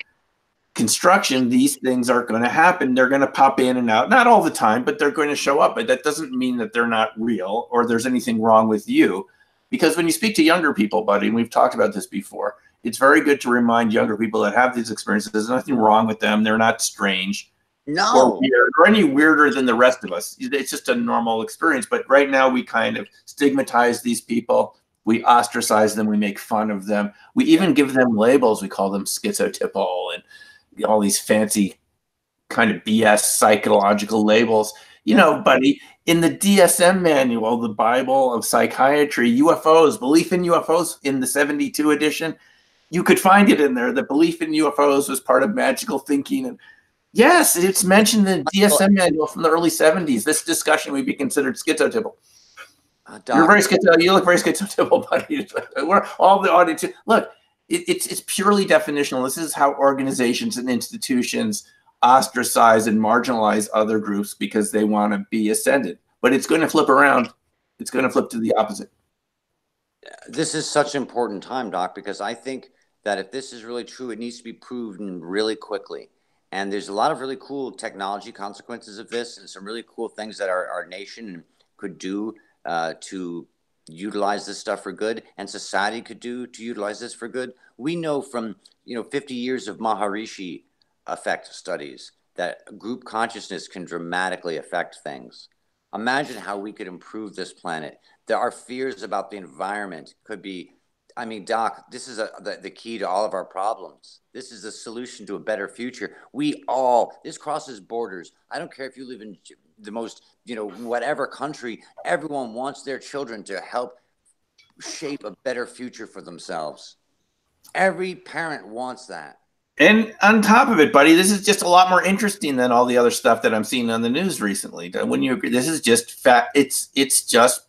construction, these things are going to happen. They're going to pop in and out, not all the time, but they're going to show up. But that doesn't mean that they're not real or there's anything wrong with you. Because when you speak to younger people, buddy, and we've talked about this before, it's very good to remind younger people that have these experiences, there's nothing wrong with them. They're not strange or weird or any weirder than the rest of us. It's just a normal experience. But right now we kind of stigmatize these people. We ostracize them. We make fun of them. We even give them labels. We call them schizotypal and all these fancy kind of BS psychological labels. You know, buddy, in the DSM manual, the Bible of psychiatry, UFOs, belief in UFOs in the 72 edition, you could find it in there. The belief in UFOs was part of magical thinking. And yes, it's mentioned in the DSM manual from the early 70s. This discussion would be considered schizotypal. You're very schizotypal. You look very schizotypal, buddy. We're all the audience. Look, it's purely definitional. This is how organizations and institutions ostracize and marginalize other groups because they want to be ascended. But it's going to flip around. It's going to flip to the opposite. This is such an important time, Doc, because I think that if this is really true, it needs to be proven really quickly. And there's a lot of really cool technology consequences of this and some really cool things that our nation could do to utilize this stuff for good, and society could do to utilize this for good. We know from 50 years of Maharishi effect studies that group consciousness can dramatically affect things. Imagine how we could improve this planet. Our fears about the environment could be, I mean, Doc, this is the key to all of our problems. This is the solution to a better future. This crosses borders. I don't care if you live in the most, whatever country, everyone wants their children to help shape a better future for themselves. Every parent wants that. And on top of it, buddy, this is just a lot more interesting than all the other stuff that I'm seeing on the news recently. Wouldn't you agree? This is just it's just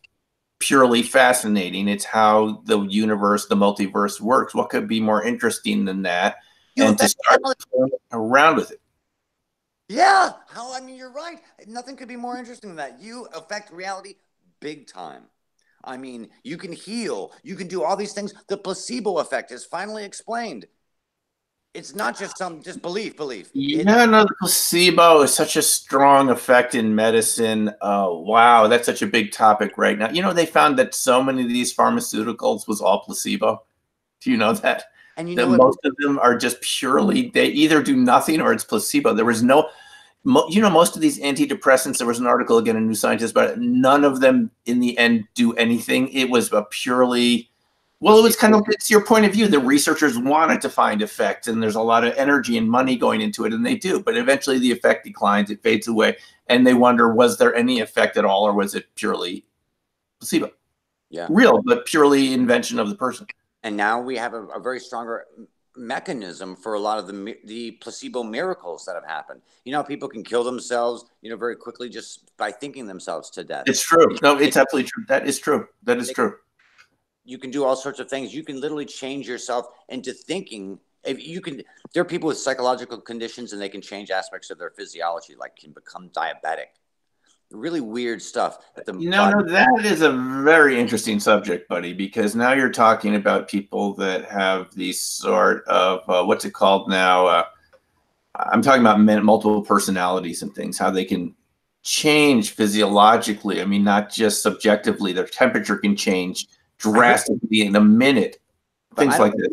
purely fascinating. It's how the universe, the multiverse works. What could be more interesting than that? And to start playing around with it. Yeah. I mean, you're right. Nothing could be more interesting than that. You affect reality big time. I mean, you can heal. You can do all these things. The placebo effect is finally explained. It's not just belief. Yeah, no, the placebo is such a strong effect in medicine. Wow, that's such a big topic right now. They found that so many of these pharmaceuticals was all placebo. Do you know that? And most of them are just purely, they either do nothing or it's placebo. There was most of these antidepressants, there was an article again in New Scientist, but none of them in the end do anything. It was a purely... Well, it's your point of view. The researchers wanted to find effect, and there's a lot of energy and money going into it, and they do. But eventually the effect declines, it fades away, and they wonder, was there any effect at all, or was it purely placebo? Yeah. Real, but purely invention of the person. And now we have a very stronger mechanism for a lot of the placebo miracles that have happened. People can kill themselves, very quickly just by thinking themselves to death. It's true. No, it's absolutely true. That is true. That is true. You can do all sorts of things. You can literally change yourself into thinking. There are people with psychological conditions, and they can change aspects of their physiology, like can become diabetic. Really weird stuff. That is a very interesting subject, buddy, because now you're talking about people that have these sort of what's it called now? I'm talking about multiple personalities and things, how they can change physiologically. I mean, not just subjectively. Their temperature can change drastically in a minute. Things like this.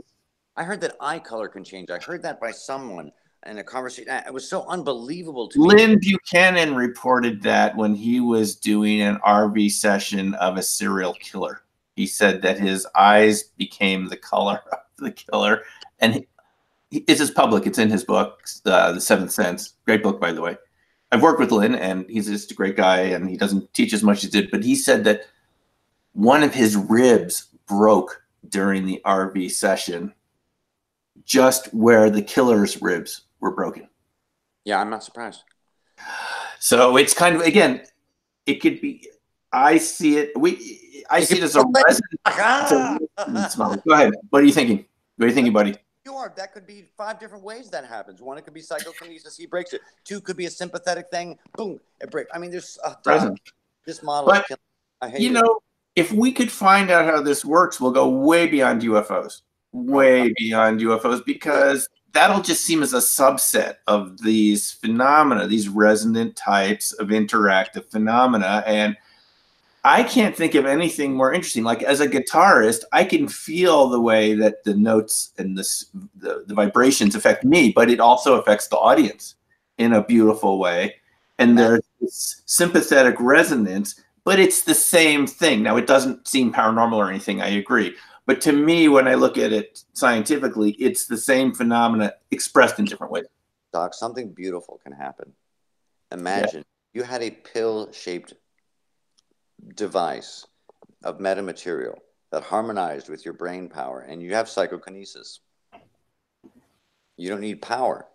I heard that eye color can change. I heard that by someone in a conversation. It was so unbelievable to me. Lynn Buchanan reported that when he was doing an RV session of a serial killer. He said that his eyes became the color the killer. And it's his public. It's in his book, The Seventh Sense. Great book, by the way. I've worked with Lynn, and he's just a great guy, and he doesn't teach as much as he did. But he said that one of his ribs broke during the RV session, just where the killer's ribs were broken. Yeah, I'm not surprised. So it's kind of, again, it could be. I see it. I see it as a resonance. Go ahead. What are you thinking? What are you thinking, buddy? Sure, that could be 5 different ways that happens. 1, it could be psychokinesis, he breaks it. 2, could be a sympathetic thing, boom, it breaks. I mean, there's this model. But I hate it. If we could find out how this works, we'll go way beyond UFOs, beyond UFOs, because that'll just seem as a subset of these phenomena, these resonant types of interactive phenomena. And I can't think of anything more interesting. Like, as a guitarist, I can feel the way that the notes and the vibrations affect me, but it also affects the audience in a beautiful way. And there's this sympathetic resonance, but it's the same thing. Now, it doesn't seem paranormal or anything, I agree. But to me, when I look at it scientifically, it's the same phenomena expressed in different ways. Doc, something beautiful can happen. Imagine you had a pill-shaped device of metamaterial that harmonized with your brain power, and you have psychokinesis. You don't need power.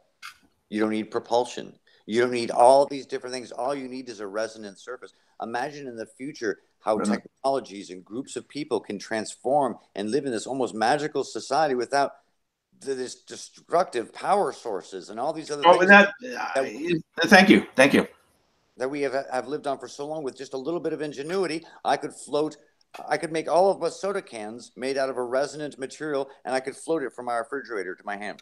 You don't need propulsion. You don't need all these different things. All you need is a resonant surface. Imagine in the future how technologies and groups of people can transform and live in this almost magical society without this destructive power sources and all these other things. Thank you. That we have lived on for so long. With just a little bit of ingenuity, I could make all of us soda cans made out of a resonant material, and I could float it from my refrigerator to my hand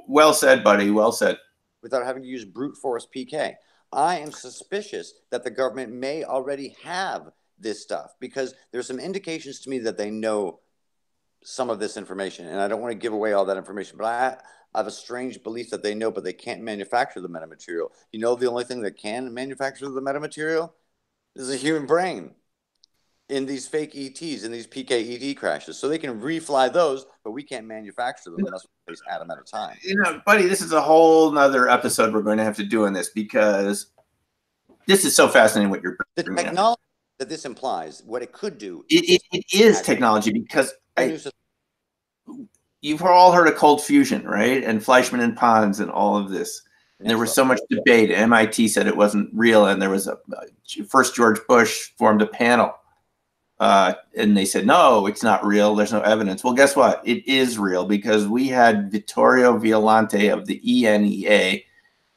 well said, buddy. Well said. Without having to use brute force PK. I am suspicious that the government may already have this stuff, because there's some indications to me that they know some of this information, and I don't want to give away all that information, but I have a strange belief that they know, but they can't manufacture the metamaterial. You know, the only thing that can manufacture the metamaterial is a human brain in these fake ETs, in these PK-ET crashes. So they can refly those, but we can't manufacture them unless we place atom at a time. Buddy, this is a whole nother episode we're going to have to do on this, because this is so fascinating what you're bringing. The technology that this implies, what it could do. It is technology, because you've all heard of cold fusion, right? And Fleischmann and Pons and all of this. And there was so much debate. MIT said it wasn't real, and there was first George Bush formed a panel. And they said, no, it's not real. There's no evidence. Well, guess what? It is real, because we had Vittorio Violante of the ENEA,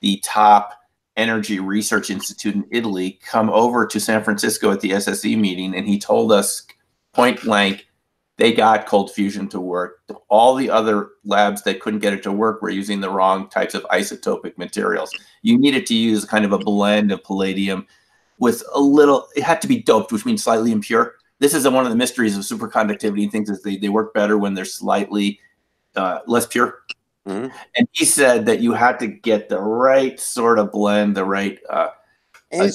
the top energy research institute in Italy, come over to San Francisco at the SSE meeting, and he told us point blank, they got cold fusion to work. All the other labs that couldn't get it to work were using the wrong types of isotopic materials. You needed to use kind of a blend of palladium with a little, it had to be doped, which means slightly impure. This is one of the mysteries of superconductivity and things, is they work better when they're slightly less pure. Mm-hmm. And he said that you had to get the right sort of blend, the right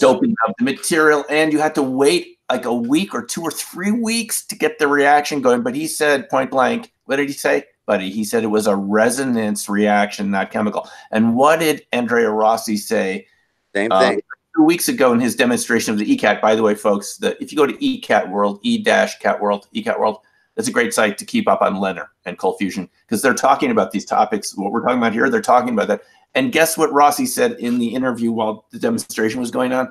doping of the material, and you had to wait like a week or 2 or 3 weeks to get the reaction going. But he said point blank, what did he say, buddy? He said it was a resonance reaction, not chemical. And what did Andrea Rossi say? Same thing. 2 weeks ago in his demonstration of the ECAT. By the way, folks, if you go to ECAT World, ECAT World, that's a great site to keep up on Leonard and cold fusion, because they're talking about these topics. What we're talking about here, they're talking about that. And guess what Rossi said in the interview while the demonstration was going on?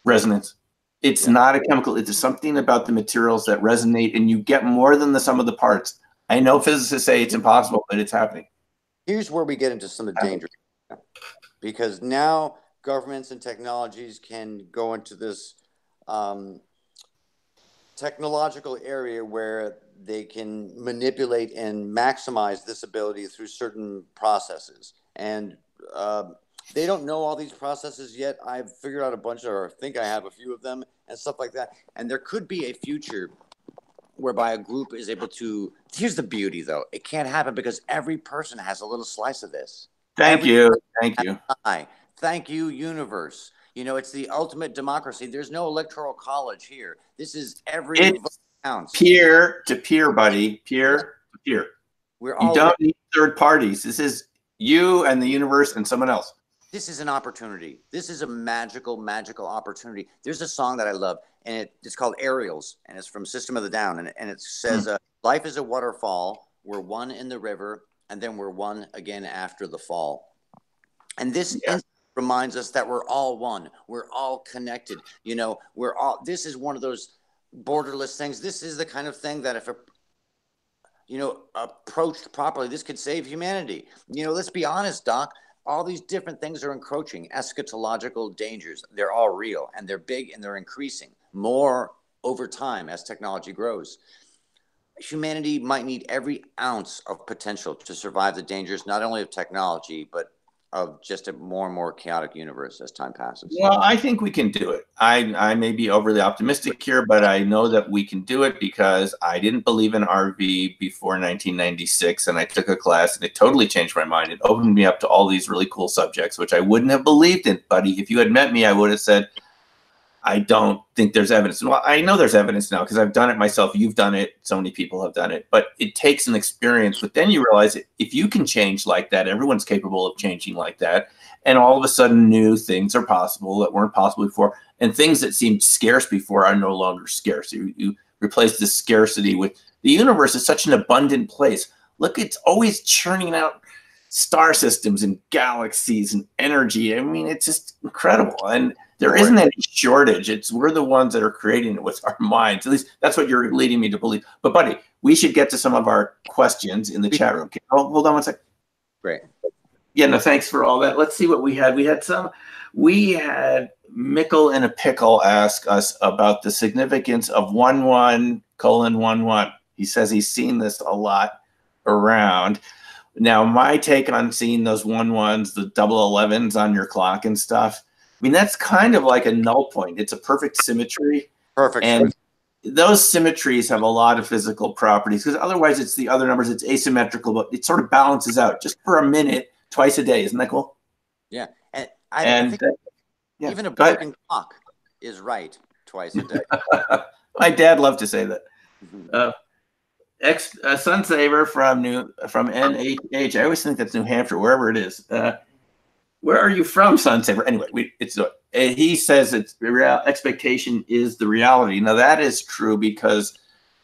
Resonance. It's not a chemical. It's something about the materials that resonate, and you get more than the sum of the parts. I know physicists say it's impossible, but it's happening. Here's where we get into some of the danger, because now governments and technologies can go into this technological area where they can manipulate and maximize this ability through certain processes. And they don't know all these processes yet. I've figured out a bunch, or think I have a few of them and stuff like that. And there could be a future whereby a group is able to, here's the beauty though, it can't happen because every person has a little slice of this. Thank you. Thank you, universe. You know, it's the ultimate democracy. There's no electoral college here. This is every vote counts. Peer to peer, buddy. Peer to here. We're You all. don't need third parties. This is you and the universe and someone else. This is an opportunity. This is a magical, magical opportunity. There's a song that I love, and it's called Aerials, and it's from System of the Down, and it says, "Life is a waterfall. We're one in the river, and then we're one again after the fall." And this reminds us that we're all one. We're all connected. You know, we're all. This is one of those borderless things. This is the kind of thing that if approached properly, this could save humanity. You know, let's be honest, Doc. All these different things are encroaching, eschatological dangers. They're all real, and they're big, and they're increasing more over time as technology grows. Humanity might need every ounce of potential to survive the dangers, not only of technology, but of just a more and more chaotic universe as time passes. Well, I think we can do it. I may be overly optimistic here, but I know that we can do it because I didn't believe in RV before 1996, and I took a class, and it totally changed my mind. It opened me up to all these really cool subjects, which I wouldn't have believed in, buddy. If you had met me, I would have said, I don't think there's evidence. Well, I know there's evidence now because I've done it myself. You've done it. So many people have done it. But it takes an experience. But then you realize that if you can change like that, everyone's capable of changing like that. And all of a sudden, new things are possible that weren't possible before. And things that seemed scarce before are no longer scarce. You replace the scarcity with the universe is such an abundant place. Look, it's always churning out star systems and galaxies and energy. I mean, it's just incredible. And there isn't any shortage. We're the ones that are creating it with our minds. At least that's what you're leading me to believe. But buddy, we should get to some of our questions in the chat room. Okay, hold on one second. Great. Yeah, no, thanks for all that. Let's see what we had. We had Mickle in a Pickle ask us about the significance of 11:11. He says he's seen this a lot around. Now, my take on seeing those 11s, the 11s on your clock and stuff, I mean, that's kind of like a null point. It's a perfect symmetry. Perfect. And those symmetries have a lot of physical properties because otherwise it's the other numbers. It's asymmetrical, but it sort of balances out just for a minute, twice a day. Isn't that cool? Yeah. And I think even a broken clock is right twice a day. My dad loved to say that. Sunsaver from NHH. I always think that's New Hampshire, wherever it is. Where are you from, Sunsaver? Anyway, he says expectation is the reality. Now that is true because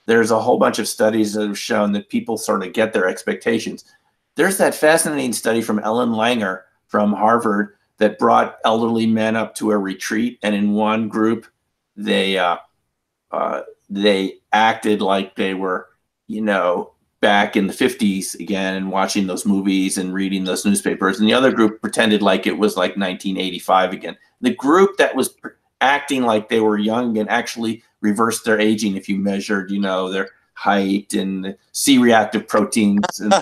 there's a whole bunch of studies that have shown that people sort of get their expectations. There's that fascinating study from Ellen Langer from Harvard that brought elderly men up to a retreat, and in one group, they acted like they were, back in the 50s again and watching those movies and reading those newspapers. And the other group pretended like it was like 1985 again. The group that was acting like they were young and actually reversed their aging if you measured, their height and C-reactive proteins and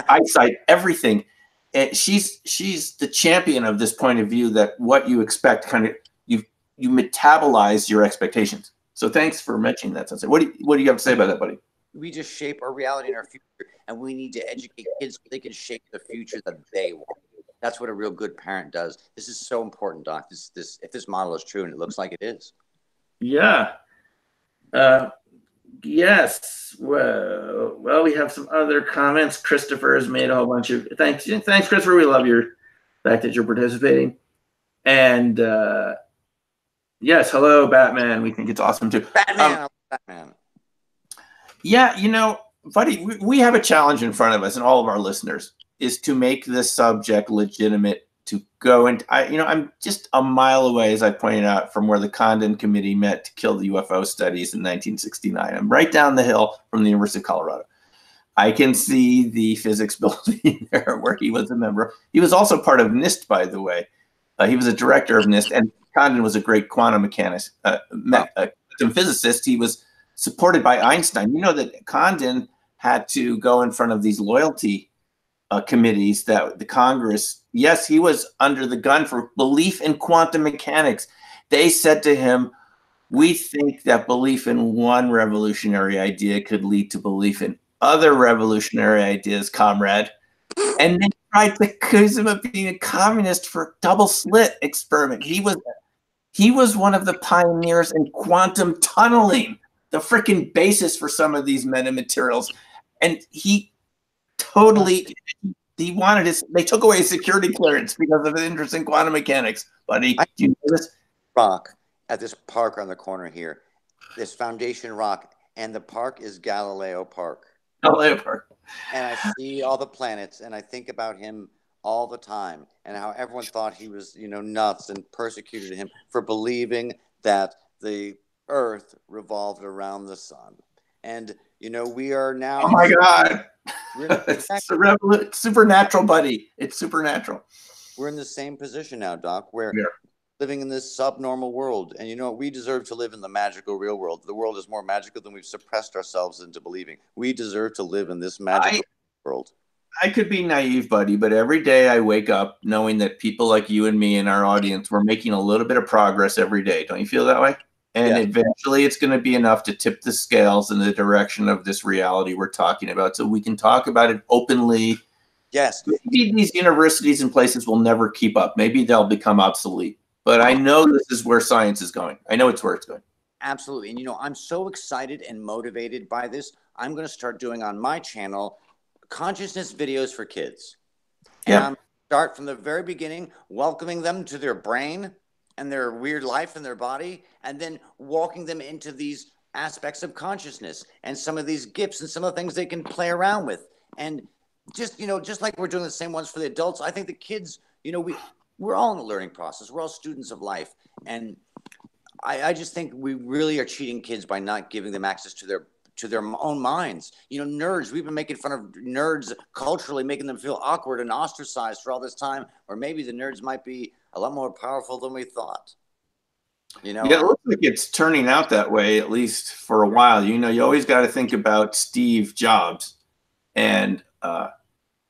eyesight, everything. And she's the champion of this point of view that what you expect you metabolize your expectations. So thanks for mentioning that. What do you have to say about that, buddy? We just shape our reality and our future, and we need to educate kids so they can shape the future that they want. That's what a real good parent does. This is so important, Doc. If this model is true, and it looks like it is. Yeah. Yes. Well, we have some other comments. Christopher has made a whole bunch of thanks, Christopher. We love your fact that you're participating. And yes, hello, Batman. We think it's awesome too. Batman. Yeah, buddy, we have a challenge in front of us, and all of our listeners is to make this subject legitimate. To go and I'm just a mile away, as I pointed out, from where the Condon Committee met to kill the UFO studies in 1969. I'm right down the hill from the University of Colorado. I can see the physics building there where he was a member. He was also part of NIST, by the way. He was a director of NIST, and Condon was a great quantum mechanist, quantum physicist. He was supported by Einstein. You know that Condon had to go in front of these loyalty committees that the Congress, yes, he was under the gun for belief in quantum mechanics. They said to him, we think that belief in one revolutionary idea could lead to belief in other revolutionary ideas, comrade. And they tried to accuse him of being a communist for a double slit experiment. He was one of the pioneers in quantum tunneling, the freaking basis for some of these metamaterials. and he totally, he wanted his, they took away his security clearance because of his interest in quantum mechanics. Buddy, do you know this? Rock at this park on the corner here, this Foundation Rock, and the park is Galileo Park. Galileo Park. And I see all the planets, and I think about him all the time, and how everyone thought he was, you know, nuts and persecuted him for believing that the Earth revolved around the sun. And you know, we are now. Oh my God! It's supernatural, buddy. It's supernatural. We're in the same position now, Doc. We're living in this subnormal world, and you know what? We deserve to live in the magical real world. The world is more magical than we've suppressed ourselves into believing. We deserve to live in this magical world. I could be naive, buddy, but every day I wake up knowing that people like you and me and our audience, we're making a little bit of progress every day. Don't you feel that way? And eventually it's going to be enough to tip the scales in the direction of this reality we're talking about, so we can talk about it openly. Yes. Maybe these universities and places will never keep up. Maybe they'll become obsolete. But I know this is where science is going. I know it's where it's going. Absolutely. And, you know, I'm so excited and motivated by this. I'm going to start doing on my channel consciousness videos for kids. And I'm start from the very beginning, welcoming them to their brain and their weird life in their body, and then walking them into these aspects of consciousness and some of these gifts and some of the things they can play around with. And just, you know, just like we're doing the same ones for the adults, I think the kids, you know, we're all in a learning process. We're all students of life. And I just think we really are cheating kids by not giving them access to their own minds. You know, nerds, we've been making fun of nerds culturally, making them feel awkward and ostracized for all this time, or maybe the nerds might be a lot more powerful than we thought. You know? Yeah, it looks like it's turning out that way, at least for a while. You know, you always got to think about Steve Jobs and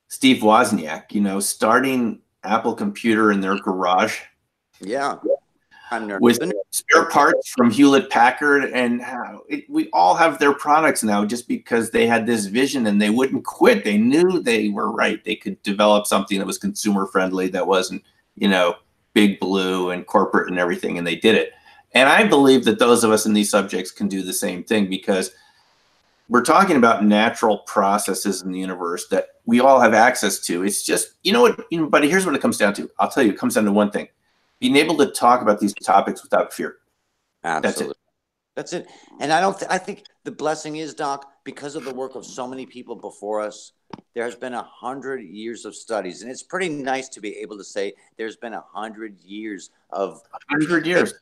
Steve Wozniak, you know, starting Apple Computer in their garage. Yeah. With spare parts from Hewlett Packard, and we all have their products now just because they had this vision and they wouldn't quit. They knew they were right. They could develop something that was consumer friendly, that wasn't, you know, big blue and corporate and everything, and they did it. And I believe that those of us in these subjects can do the same thing, because we're talking about natural processes in the universe that we all have access to. It's just, you know what, buddy, here's what it comes down to. I'll tell you, it comes down to one thing: being able to talk about these topics without fear. Absolutely. That's it. And I think the blessing is, Doc, because of the work of so many people before us, there has been 100 years of studies. And it's pretty nice to be able to say there's been 100 years of 100 years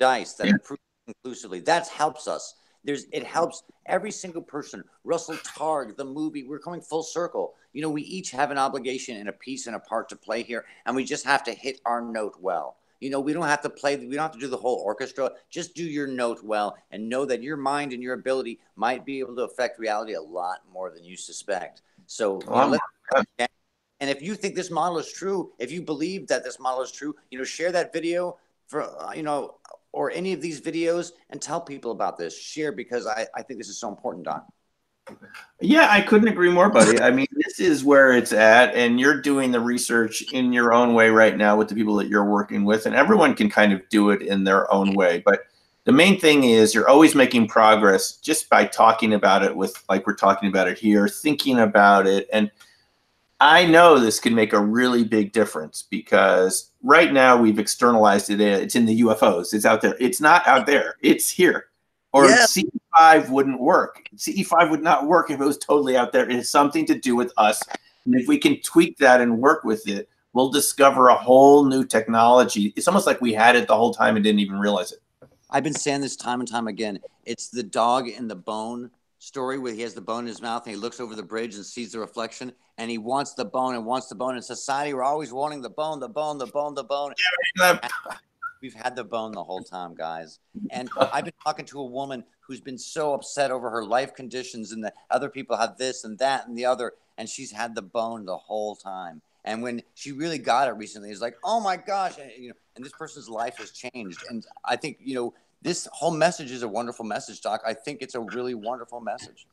dice that have proved conclusively. That helps us. It helps every single person. Russell Targ, the movie, we're coming full circle. You know, we each have an obligation and a piece and a part to play here, and we just have to hit our note well. You know, we don't have to play, we don't have to do the whole orchestra. Just do your note well and know that your mind and your ability might be able to affect reality a lot more than you suspect. So, and if you think this model is true, if you believe that this model is true, you know, share that video for, you know, or any of these videos, and tell people about this. Share, because I think this is so important, Don. Yeah, I couldn't agree more, buddy. I mean, this is where it's at, and you're doing the research in your own way right now with the people that you're working with, and everyone can kind of do it in their own way. But the main thing is you're always making progress just by talking about it with, like we're talking about it here, thinking about it. And I know this can make a really big difference, because right now we've externalized it. It's in the UFOs. It's out there. It's not out there. It's here. Or CE5 wouldn't work. CE5 would not work if it was totally out there. It has something to do with us. And if we can tweak that and work with it, we'll discover a whole new technology. It's almost like we had it the whole time and didn't even realize it. I've been saying this time and time again. It's the dog in the bone story, where he has the bone in his mouth and he looks over the bridge and sees the reflection, and he wants the bone and wants the bone. In society, we're always wanting the bone, the bone, the bone, the bone. Yeah, we've had the bone the whole time, guys. And I've been talking to a woman who's been so upset over her life conditions and that other people have this and that and the other, and she's had the bone the whole time. And when she really got it recently, it's like, oh my gosh, and, you know, and this person's life has changed. And I think, you know, this whole message is a wonderful message, Doc. I think it's a really wonderful message.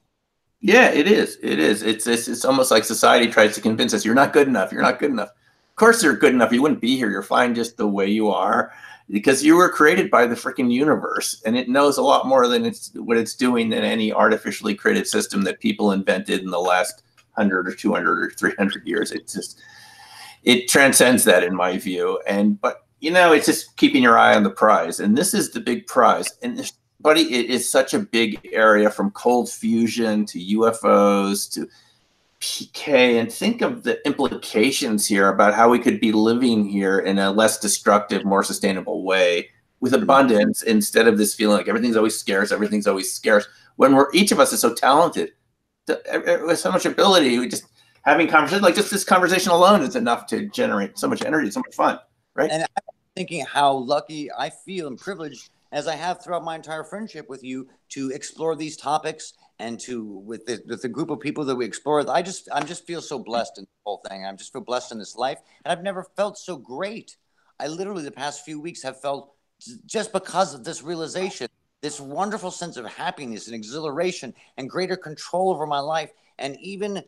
Yeah, it is. It is. It's almost like society tries to convince us, you're not good enough. You're not good enough. Of course you're good enough. You wouldn't be here. You're fine just the way you are. because you were created by the freaking universe, and it knows a lot more than what it's doing than any artificially created system that people invented in the last 100 or 200 or 300 years. It transcends that in my view. But you know, it's just keeping your eye on the prize, and this is the big prize. And this, buddy, it is such a big area, from cold fusion to UFOs to PK, and think of the implications here about how we could be living here in a less destructive, more sustainable way with abundance, instead of this feeling like everything's always scarce, when each of us is so talented, with so much ability. We just having conversation like just this conversation alone is enough to generate so much energy, so much fun, right? And I'm thinking how lucky I feel and privileged, as I have throughout my entire friendship with you, to explore these topics, and with the group of people that we explore. I just feel so blessed in the whole thing. I just feel blessed in this life, and I've never felt so great. I literally, the past few weeks, have felt, just because of this realization, this wonderful sense of happiness and exhilaration and greater control over my life. And even,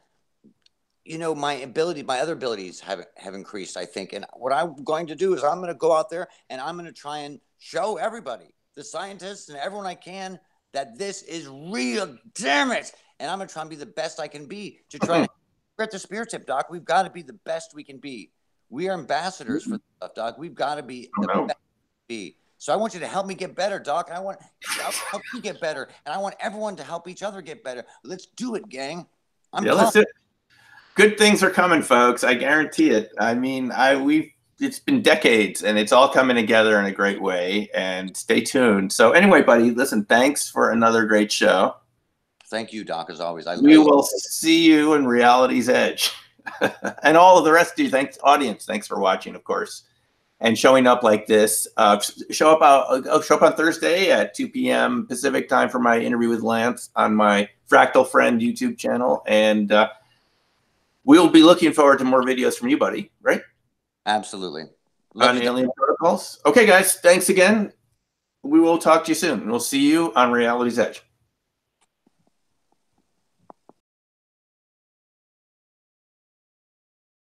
you know, my other abilities have increased, I think. And what I'm going to do is I'm going to go out there and I'm going to try and show everybody, the scientists and everyone I can, that this is real, damn it. And I'm going to try and be the best I can be to try to spread the spirit tip, Doc. We've got to be the best we can be. We are ambassadors for this stuff, Doc. We've got to be the best we can be. So I want you to help me get better, Doc. And I want to help you get better. And I want everyone to help each other get better. Let's do it, gang. Let's do it. Good things are coming, folks. I guarantee it. I mean, it's been decades, and it's all coming together in a great way. And stay tuned. So anyway, buddy, listen, thanks for another great show. Thank you, Doc, as always. We will see you in Reality's Edge. And all of the rest of you, thanks, audience. Thanks for watching, of course, and showing up like this. Show up on Thursday at 2 p.m. Pacific time for my interview with Lance on my Fractal Friend YouTube channel. And we'll be looking forward to more videos from you, buddy, right? Absolutely. On alien protocols. Okay, guys, thanks again. We will talk to you soon. We'll see you on Reality's Edge.